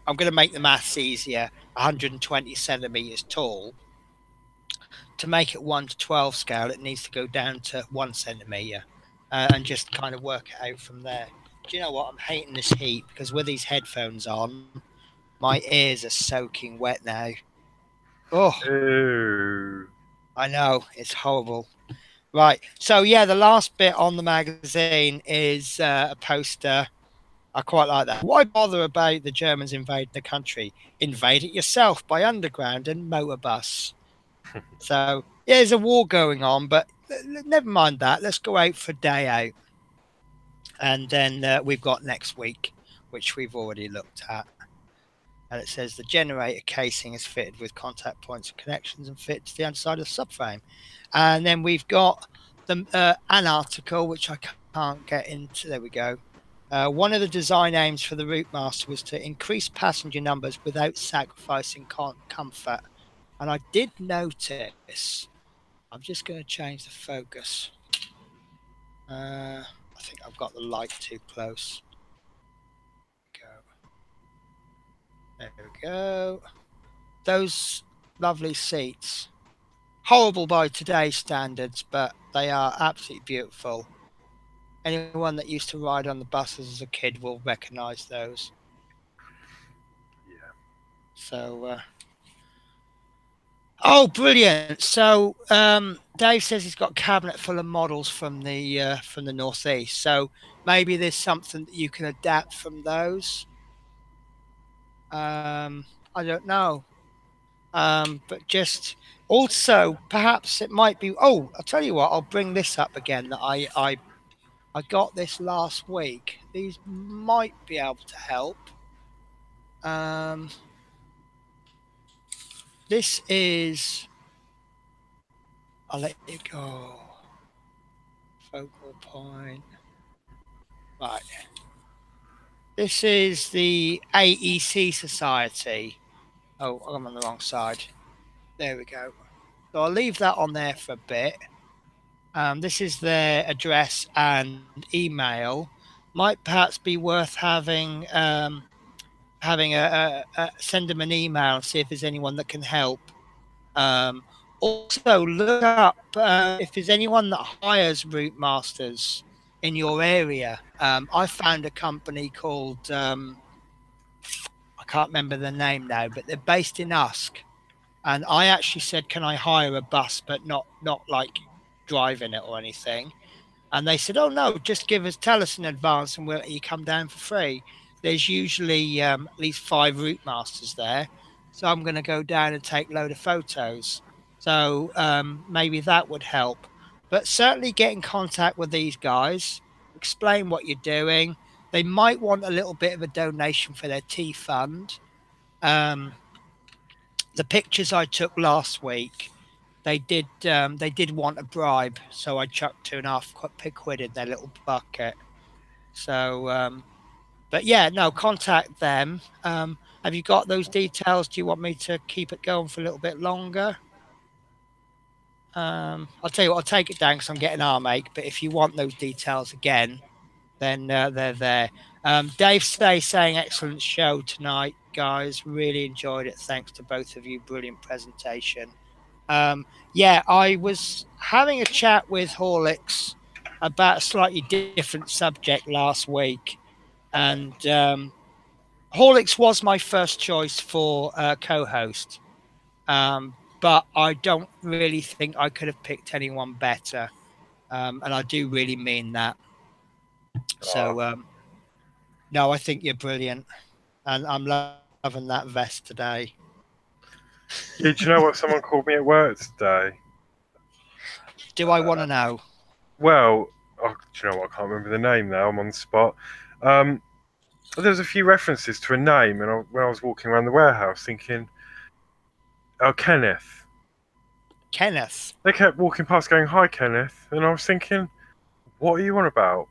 going to make the maths easier, 120 centimeters tall. To make it 1 to 12 scale, it needs to go down to 1 centimeter, and just kind of work it out from there. Do you know what? I'm hating this heat because with these headphones on, my ears are soaking wet now. Oh, Ooh. I know, it's horrible. Right, so yeah, the last bit on the magazine is a poster. I quite like that. Why bother about the Germans invading the country? Invade it yourself by underground and motor bus. So yeah, there's a war going on, but never mind that. Let's go out for a day out, and then we've got next week, which we've already looked at. And it says the generator casing is fitted with contact points and connections and fit to the underside of the subframe. And then we've got an article which I can't get into. There we go. One of the design aims for the Routemaster was to increase passenger numbers without sacrificing comfort. And I did notice. I'm just going to change the focus. I think I've got the light too close. There we go. Those lovely seats. Horrible by today's standards, but they are absolutely beautiful. Anyone that used to ride on the buses as a kid will recognise those. Yeah. So, oh, brilliant! So, Dave says he's got a cabinet full of models from the northeast. So maybe there's something that you can adapt from those. I don't know. But just also perhaps it might be. Oh, I'll tell you what. I'll bring this up again. That I got this last week. These might be able to help. This is. I'll let you go. Focal point. Right. This is the AEC Society. Oh, I'm on the wrong side. There we go. So I'll leave that on there for a bit. This is their address and email. Might perhaps be worth having send them an email and see if there's anyone that can help. Also, look up if there's anyone that hires Routemasters in your area. I found a company called I can't remember the name now, but they're based in Usk. And I actually said, "Can I hire a bus, but not like driving it or anything?" And they said, "Oh no, just tell us in advance, and we'll let you come down for free." There's usually at least 5 Routemasters there, so I'm going to go down and take a load of photos. So maybe that would help. But certainly get in contact with these guys, explain what you're doing. They might want a little bit of a donation for their tea fund. The pictures I took last week, they did want a bribe, so I chucked £2.50 in their little bucket. So, but yeah, no, contact them. Have you got those details? Do you want me to keep it going for a little bit longer? I'll tell you what, I'll take it down because I'm getting arm ache. But if you want those details again, then they're there. Dave saying excellent show tonight, guys. Really enjoyed it. Thanks to both of you. Brilliant presentation. Yeah, I was having a chat with Horlicks about a slightly different subject last week, and Horlicks was my first choice for co-host, but I don't really think I could have picked anyone better, and I do really mean that. So, no, I think you're brilliant, and I'm loving that vest today. Yeah, do you know what someone called me at work today? Do I want to know? Well, do you know what? I can't remember the name now. I'm on the spot. There's a few references to a name, and when I was walking around the warehouse, thinking, "Oh, Kenneth." Kenneth. They kept walking past, going, "Hi, Kenneth," and I was thinking, "What are you on about?"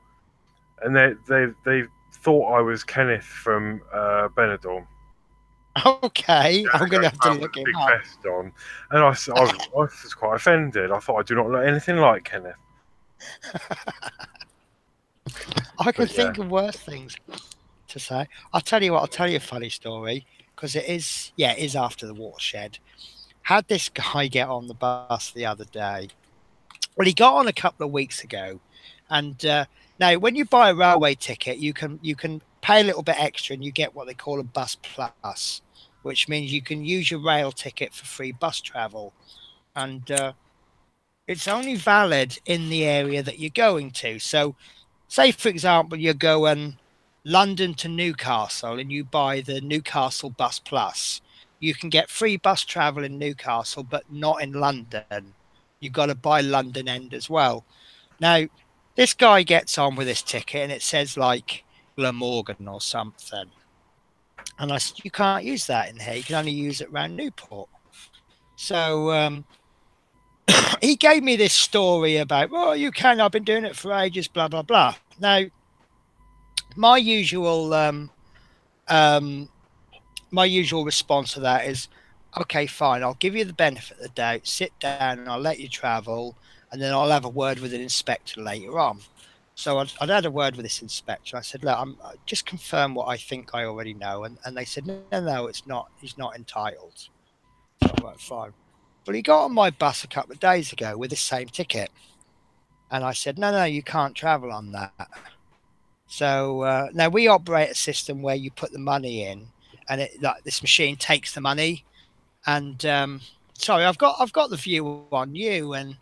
And they thought I was Kenneth from Benidorm. Okay, Yeah, I'm going to have to look him big up. vest on, and I was quite offended. I thought I do not look anything like Kenneth. I can But yeah. think of worse things to say. I'll tell you what. I'll tell you a funny story because it is. Yeah, it is after the watershed. Had this guy get on the bus the other day. Well, he got on a couple of weeks ago, and now when you buy a railway ticket, you can pay a little bit extra, and you get what they call a bus plus, which means you can use your rail ticket for free bus travel, and it's only valid in the area that you're going to. So, say for example, you're going London to Newcastle, and you buy the Newcastle Bus Plus. You can get free bus travel in Newcastle, but not in London. You've got to buy London end as well. Now, this guy gets on with this ticket and it says like Glamorgan or something. And I said, you can't use that in here. You can only use it around Newport. So he gave me this story about, well, you can. I've been doing it for ages, blah, blah, blah. Now, my usual um, my usual response to that is, okay, fine, I'll give you the benefit of the doubt, sit down and I'll let you travel, and then I'll have a word with an inspector later on. So I'd had a word with this inspector. I said, look, just confirm what I think I already know. And they said, no, it's not. He's not entitled. So I'm like, fine. But he got on my bus a couple of days ago with the same ticket. And I said, no, you can't travel on that. So now we operate a system where you put the money in and this machine takes the money. And sorry, I've got the view on you, and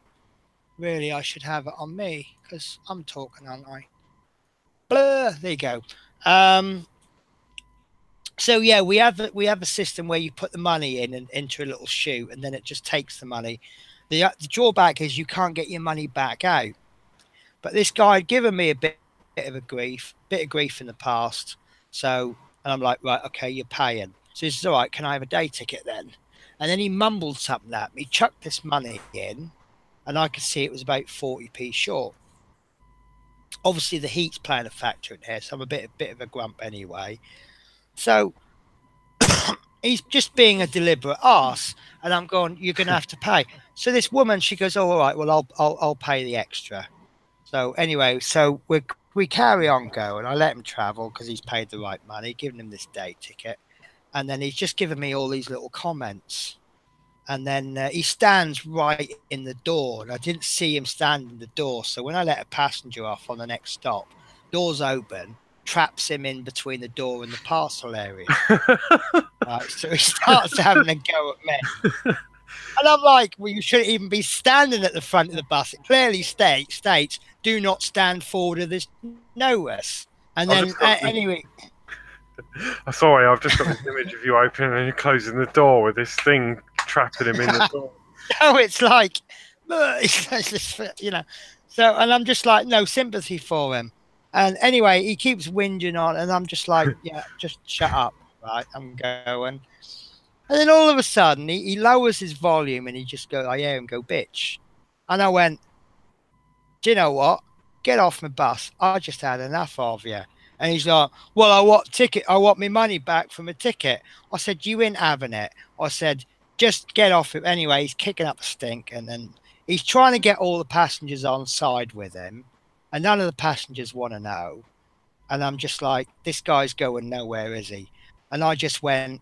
really I should have it on me because I'm talking, aren't I? Blur. There you go. So yeah, we have a system where you put the money in and into a little chute, and then it just takes the money. The drawback is you can't get your money back out. But this guy had given me a bit of grief in the past. So, and I'm like, right, okay, you're paying. So he says, all right, can I have a day ticket then? And then he mumbled something at me, chucked this money in, and I could see it was about 40p short. Obviously, the heat's playing a factor in here, so I'm a bit of a grump anyway. So he's just being a deliberate arse, and I'm going, you're going to have to pay. So this woman, she goes, oh, all right, well, I'll pay the extra. So anyway, so we carry on going. I let him travel because he's paid the right money, giving him this day ticket. And then he's just given me all these little comments. And then he stands right in the door. And I didn't see him stand in the door. So when I let a passenger off on the next stop, doors open, traps him in between the door and the parcel area. Right, so he starts having a go at me. And I'm like, well, you shouldn't even be standing at the front of the bus. It clearly states, do not stand forward of this notice. And then, anyway. Sorry, I've just got this image of you opening and closing the door with this thing trapping him in the door. No, it's like, you know. So, and I'm just like, no sympathy for him. And anyway, he keeps whinging on, and I'm just like, yeah, just shut up, right? I'm going. And then all of a sudden, he lowers his volume, and he just goes, I hear him go, bitch. And I went, do you know what? Get off my bus. I just had enough of you. And he's like, well, I want my money back from a ticket. I said, you ain't having it. I said, just get off it. Anyway, he's kicking up a stink. And then he's trying to get all the passengers on side with him. And none of the passengers want to know. And I'm just like, this guy's going nowhere, is he? And I just went,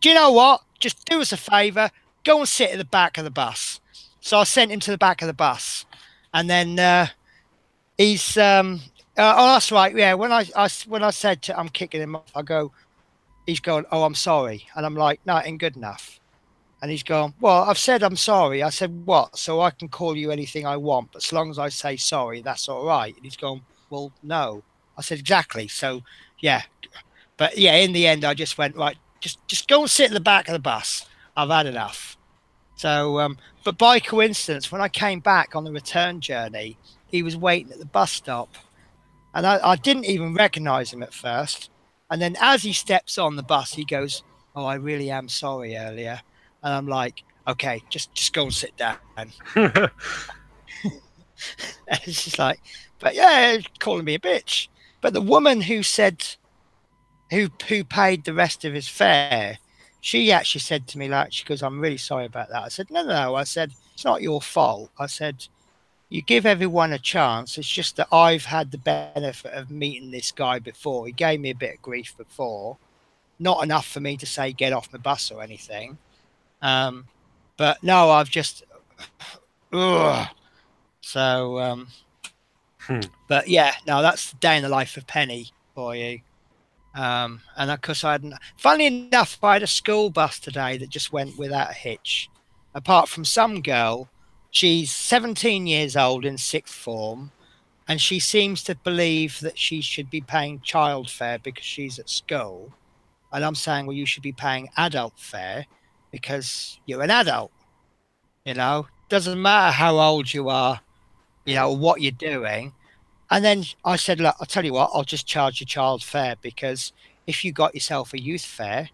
do you know what? Just do us a favour. Go and sit at the back of the bus. So I sent him to the back of the bus. And then he's... oh, that's right. Yeah, when I said I'm kicking him off, I go, he's going, oh, I'm sorry. And I'm like, no, it ain't good enough. And he's going, well, I've said I'm sorry. I said, what? So I can call you anything I want, but as long as I say sorry, that's all right. And he's going, well, no. I said, exactly. So, yeah. But yeah, in the end, I just went, right, just go and sit in the back of the bus. I've had enough. So, but by coincidence, when I came back on the return journey, he was waiting at the bus stop. And I didn't even recognize him at first. And then as he steps on the bus, he goes, oh, I really am sorry earlier. And I'm like, okay, just go and sit down. It's just like, but yeah, calling me a bitch. But the woman who said, who paid the rest of his fare, she actually said to me, like, she goes, I'm really sorry about that. I said, no. I said, it's not your fault. I said, you give everyone a chance. It's just that I've had the benefit of meeting this guy before. He gave me a bit of grief before, not enough for me to say get off my bus or anything. But no, I've just, ugh. So, but yeah, no, that's the day in the life of Penny for you. And of course, I hadn't. Funnily enough, I had a school bus today that just went without a hitch. Apart from some girl, she's 17 years old in sixth form, and she seems to believe that she should be paying child fare because she's at school. And I'm saying, well, you should be paying adult fare because you're an adult. You know, doesn't matter how old you are, you know, what you're doing. And then I said, look, I'll tell you what, I'll just charge you child fare because if you got yourself a youth fare,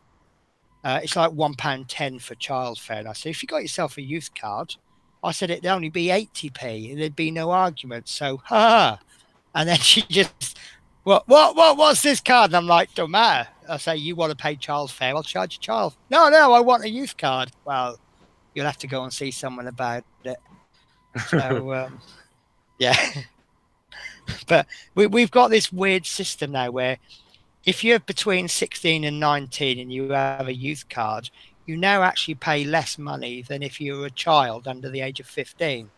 it's like £1.10 for child fare. And I said, if you got yourself a youth card, I said it'd only be 80p and there'd be no argument. So, ha. And then she just, what's this card? And I'm like, don't matter. I say, you want to pay child fare, I'll charge you child. No, I want a youth card. Well, you'll have to go and see someone about it. So, yeah. But we've got this weird system now where if you're between 16 and 19 and you have a youth card, you now actually pay less money than if you were a child under the age of 15.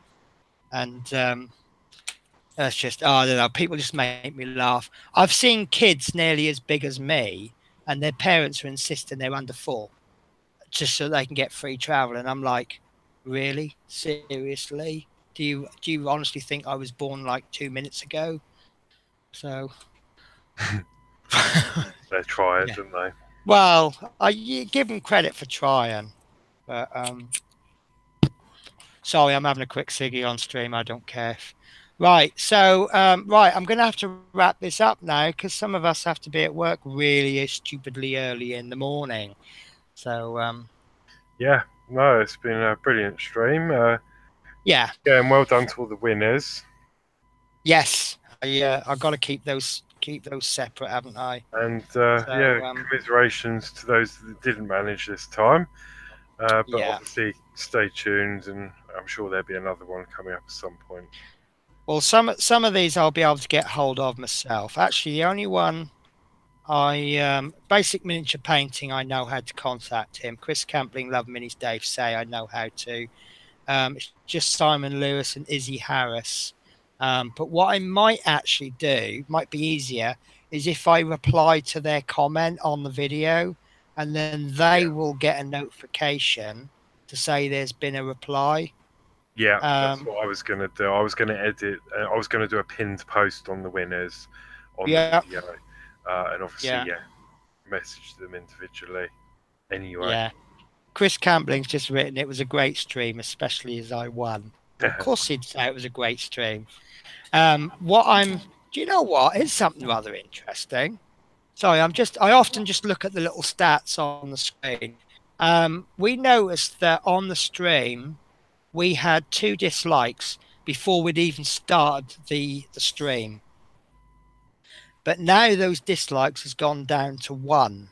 And that's just, I don't know, people just make me laugh. I've seen kids nearly as big as me and their parents are insisting they're under 4 just so they can get free travel. And I'm like, really? Seriously? Do you honestly think I was born like 2 minutes ago? So they try it, don't they? Well, I give them credit for trying, but sorry, I'm having a quick ciggy on stream. I don't care. Right, so right, I'm going to have to wrap this up now because some of us have to be at work really stupidly early in the morning. So yeah, no, it's been a brilliant stream. yeah, and well done to all the winners. Yes, I've got to keep those separate, haven't I? And commiserations to those that didn't manage this time. But obviously, stay tuned, and I'm sure there'll be another one coming up at some point. Well, some of these I'll be able to get hold of myself. Actually, the only one basic miniature painting, I know how to contact him. Chris Campling, Love Minis, Dave Say, I know how to. It's just Simon Lewis and Izzy Harris. But what I might actually do, might be easier, is if I reply to their comment on the video, and then they will get a notification to say there's been a reply. Yeah, that's what I was going to do. I was going to edit. I was going to do a pinned post on the winners on the video, and obviously, message them individually. Anyway. Yeah. Chris Campling's just written it was a great stream, especially as I won. Of course, he'd say it was a great stream. Do you know what? It's something rather interesting. Sorry, I often just look at the little stats on the screen. We noticed that on the stream, we had 2 dislikes before we'd even started the stream. But now those dislikes has gone down to 1.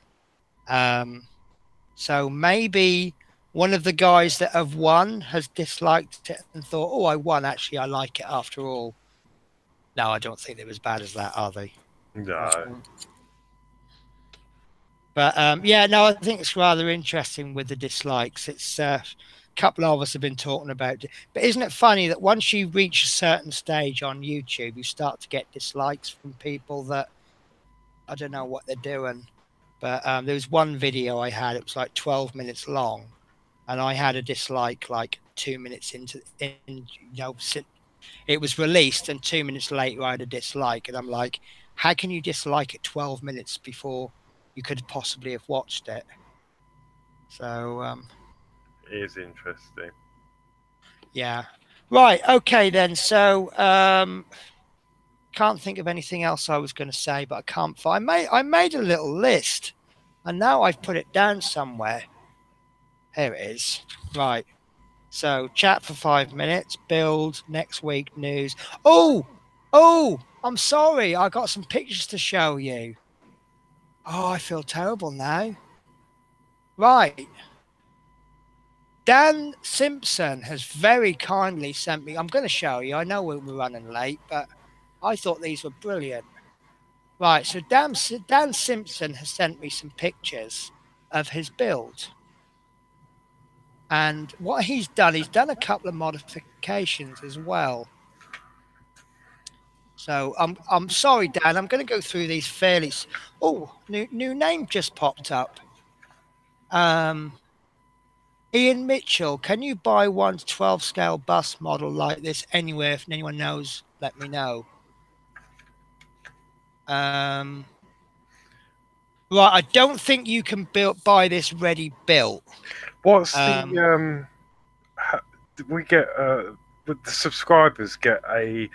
So maybe one of the guys that have won has disliked it and thought, oh, I won. Actually, I like it after all. No, I don't think they're as bad as that, are they? No. But I think it's rather interesting with the dislikes. It's a couple of us have been talking about it. But isn't it funny that once you reach a certain stage on YouTube, you start to get dislikes from people that I don't know what they're doing. But there was one video I had, it was like 12 minutes long, and I had a dislike like 2 minutes it was released, and 2 minutes later I had a dislike, and I'm like, how can you dislike it 12 minutes before you could possibly have watched it? So it is interesting. Yeah. Right. Okay then. So can't think of anything else I was going to say, but I can't find. I made a little list, and now I've put it down somewhere. Here it is. Right. So chat for 5 minutes. Build next week news. Oh, I'm sorry. I got some pictures to show you. Oh, I feel terrible now. Right. Dan Simpson has very kindly sent me. I'm going to show you. I know we're running late, but I thought these were brilliant. Right, so Dan Simpson has sent me some pictures of his build. And what he's done a couple of modifications as well. So I'm sorry, Dan. I'm going to go through these fairly. Oh, new name just popped up. Ian Mitchell, can you buy one 12 scale bus model like this anywhere? If anyone knows, let me know. Right, I don't think you can buy this ready built. What's the we get would the subscribers get a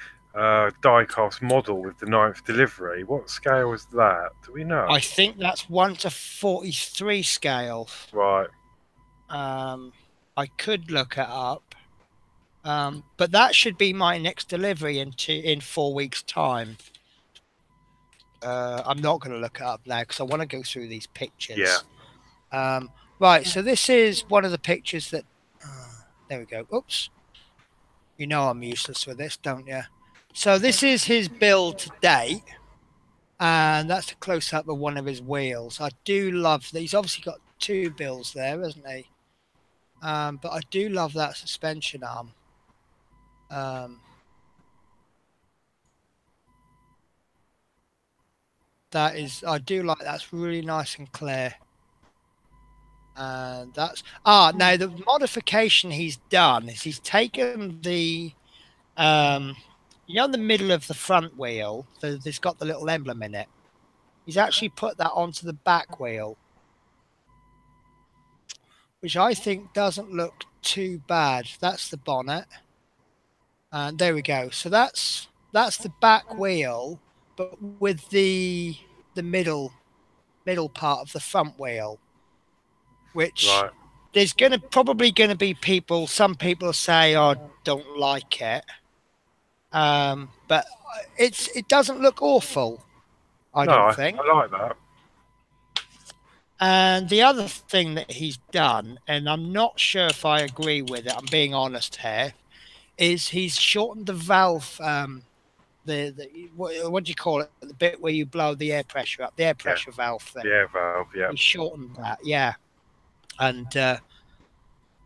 die-cast model with the 9th delivery? What scale is that? Do we know? I think that's 1:43 scale. Right. I could look it up, but that should be my next delivery in 4 weeks' time. I'm not going to look it up now because I want to go through these pictures. Yeah. Right. So this is one of the pictures that. There we go. Oops. You know I'm useless with this, don't you? So this is his build to date, and that's a close-up of one of his wheels. I do love that. He's obviously got 2 builds there, hasn't he? But I do love that suspension arm. I do like that's really nice and clear. And that's now the modification he's done is he's taken the you know, in the middle of the front wheel, there's got the little emblem in it. He's actually put that onto the back wheel, which I think doesn't look too bad. That's the bonnet. And there we go. So that's the back wheel, but with the middle part of the front wheel, which Right. there's probably gonna be people. Some people say, "Oh, don't like it," but it doesn't look awful. I don't think. I like that. And the other thing that he's done, and I'm not sure if I agree with it, I'm being honest here, is he's shortened the valve. What do you call it? The bit where you blow the air pressure up, the air pressure valve thing. The air valve, yeah. He shortened that, yeah. And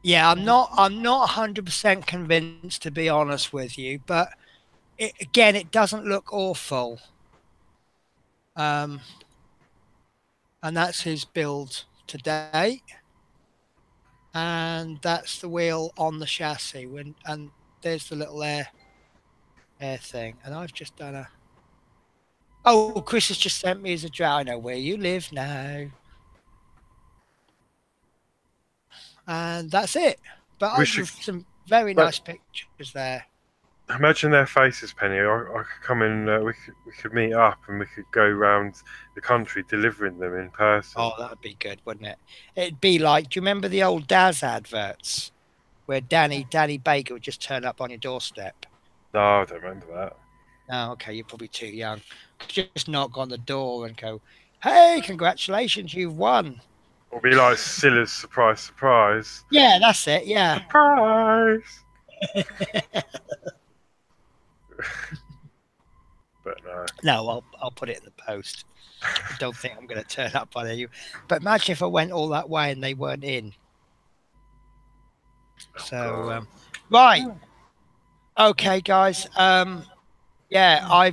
yeah, I'm not 100% convinced, to be honest with you, but it doesn't look awful. And that's his build today. And that's the wheel on the chassis. And there's the little air thing. And I've just done a. Oh, Chris has just sent me his address. I know where you live now. And that's it. But I have some very nice pictures there. Imagine their faces, Penny. I could come in. We could meet up and we could go around the country delivering them in person. Oh, that'd be good, wouldn't it? It'd be like, do you remember the old Daz adverts where Danny Baker would just turn up on your doorstep? No, I don't remember that. Oh, okay, you're probably too young. Just knock on the door and go, "Hey, congratulations, you've won." Or be like Silla's surprise, surprise. Yeah, that's it. Yeah. Surprise. But no. No, I'll put it in the post. I don't think I'm going to turn up on you. But imagine if I went all that way and they weren't in. So, right. Okay, guys. Yeah,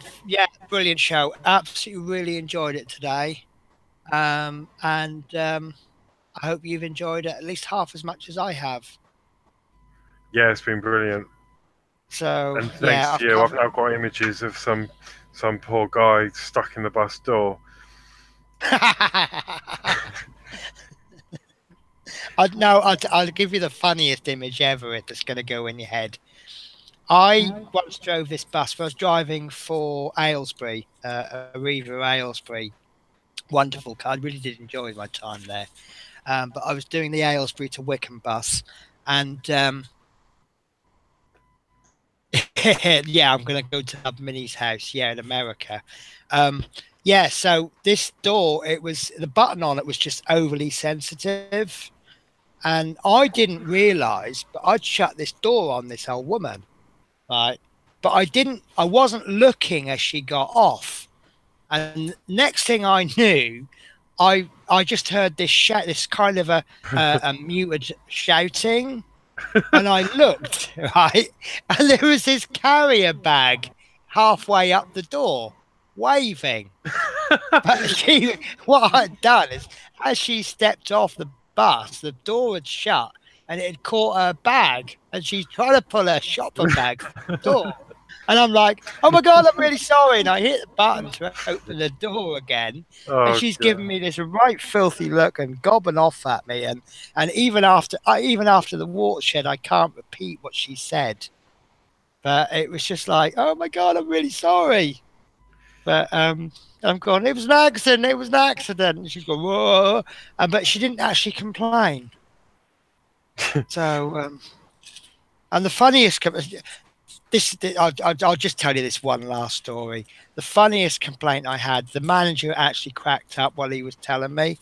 brilliant show. Absolutely really enjoyed it today. And I hope you've enjoyed it at least half as much as I have. Yeah, it's been brilliant. So, and thanks to you, I've now got images of some poor guy stuck in the bus door. I'll give you the funniest image ever that's going to go in your head. I once drove this bus. I was driving for Aylesbury, Arriva Aylesbury. Wonderful car. I really did enjoy my time there. But I was doing the Aylesbury to Wickham bus. And yeah, I'm going to go to Minnie's house, in America. Yeah, so this door, the button on it was just overly sensitive. And I didn't realise, but I'd shut this door on this old woman, right? But I wasn't looking as she got off. And next thing I knew, I just heard this shout, this kind of a muted shouting, and I looked, right, and there was this carrier bag halfway up the door, waving. But what I'd done is, as she stepped off the bus, the door had shut, and it had caught her bag, and she's trying to pull her shopper bag from the door. And I'm like, oh my God, I'm really sorry. And I hit the button to open the door again. And she's giving me this right filthy look and gobbing off at me. And even after the watershed, I can't repeat what she said. But it was just like, oh my God, I'm really sorry. But I'm going, it was an accident. It was an accident. And she's going, whoa. But she didn't actually complain. So, and the funniest... I'll just tell you this one last story. The funniest complaint I had, the manager actually cracked up while he was telling me.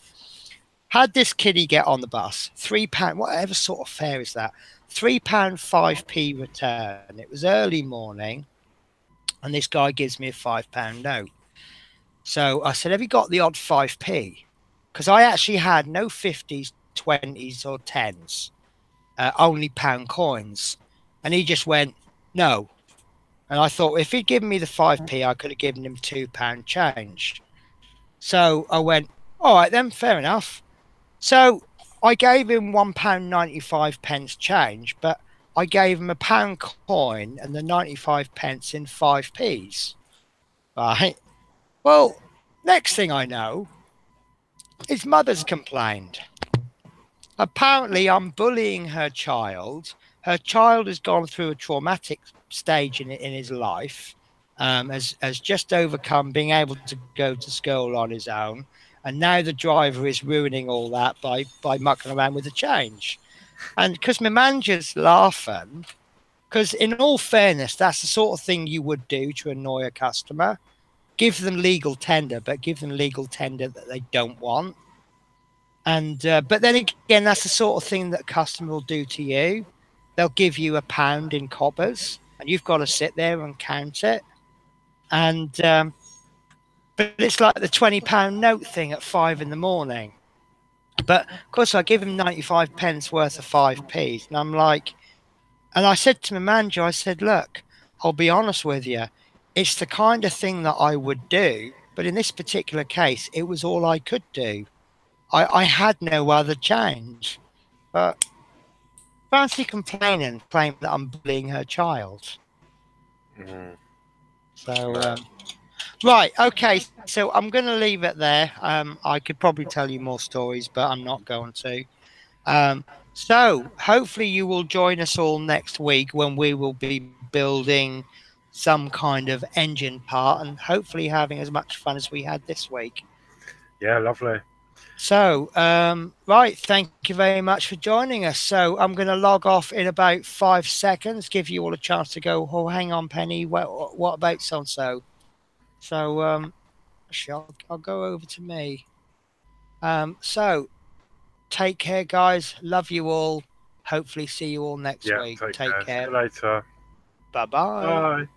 Had this kiddie get on the bus, £3, whatever sort of fare is that? £3, 5p return. It was early morning, and this guy gives me a £5 note. So I said, have you got the odd 5p? Because I actually had no 50s, 20s, or 10s, only pound coins. And he just went, no. And I thought, if he'd given me the 5p, I could have given him £2 change. So I went, all right then, fair enough. So I gave him £1.95 change, but I gave him a pound coin and the 95 pence in 5p's. Right. Well, next thing I know, his mother's complained. Apparently, I'm bullying her child. Her child has gone through a traumatic stage in his life, has just overcome being able to go to school on his own, and now the driver is ruining all that by mucking around with the change. And because my manager's laughing, because in all fairness, that's the sort of thing you would do to annoy a customer. Give them legal tender, but give them legal tender that they don't want. And but then again, that's the sort of thing that a customer will do to you. They'll give you £1 in coppers, and you've got to sit there and count it. And but it's like the £20 note thing at 5 in the morning. But of course, I give him 95 pence worth of 5p's, and I'm like, and I said to my manager, I said, look, I'll be honest with you, it's the kind of thing that I would do, but in this particular case, it was all I could do. I had no other change. But fancy complaining, claiming that I'm bullying her child. Mm. So, right, okay. So I'm going to leave it there. I could probably tell you more stories, but I'm not going to. So hopefully you will join us all next week when we will be building some kind of engine part and hopefully having as much fun as we had this week. Yeah, lovely. So, right, thank you very much for joining us. So I'm going to log off in about 5 seconds, give you all a chance to go, oh, hang on, Penny, what about so-and-so? So, I'll go over to me. So, take care, guys. Love you all. Hopefully see you all next week. Take care. See you later. Bye-bye. Bye.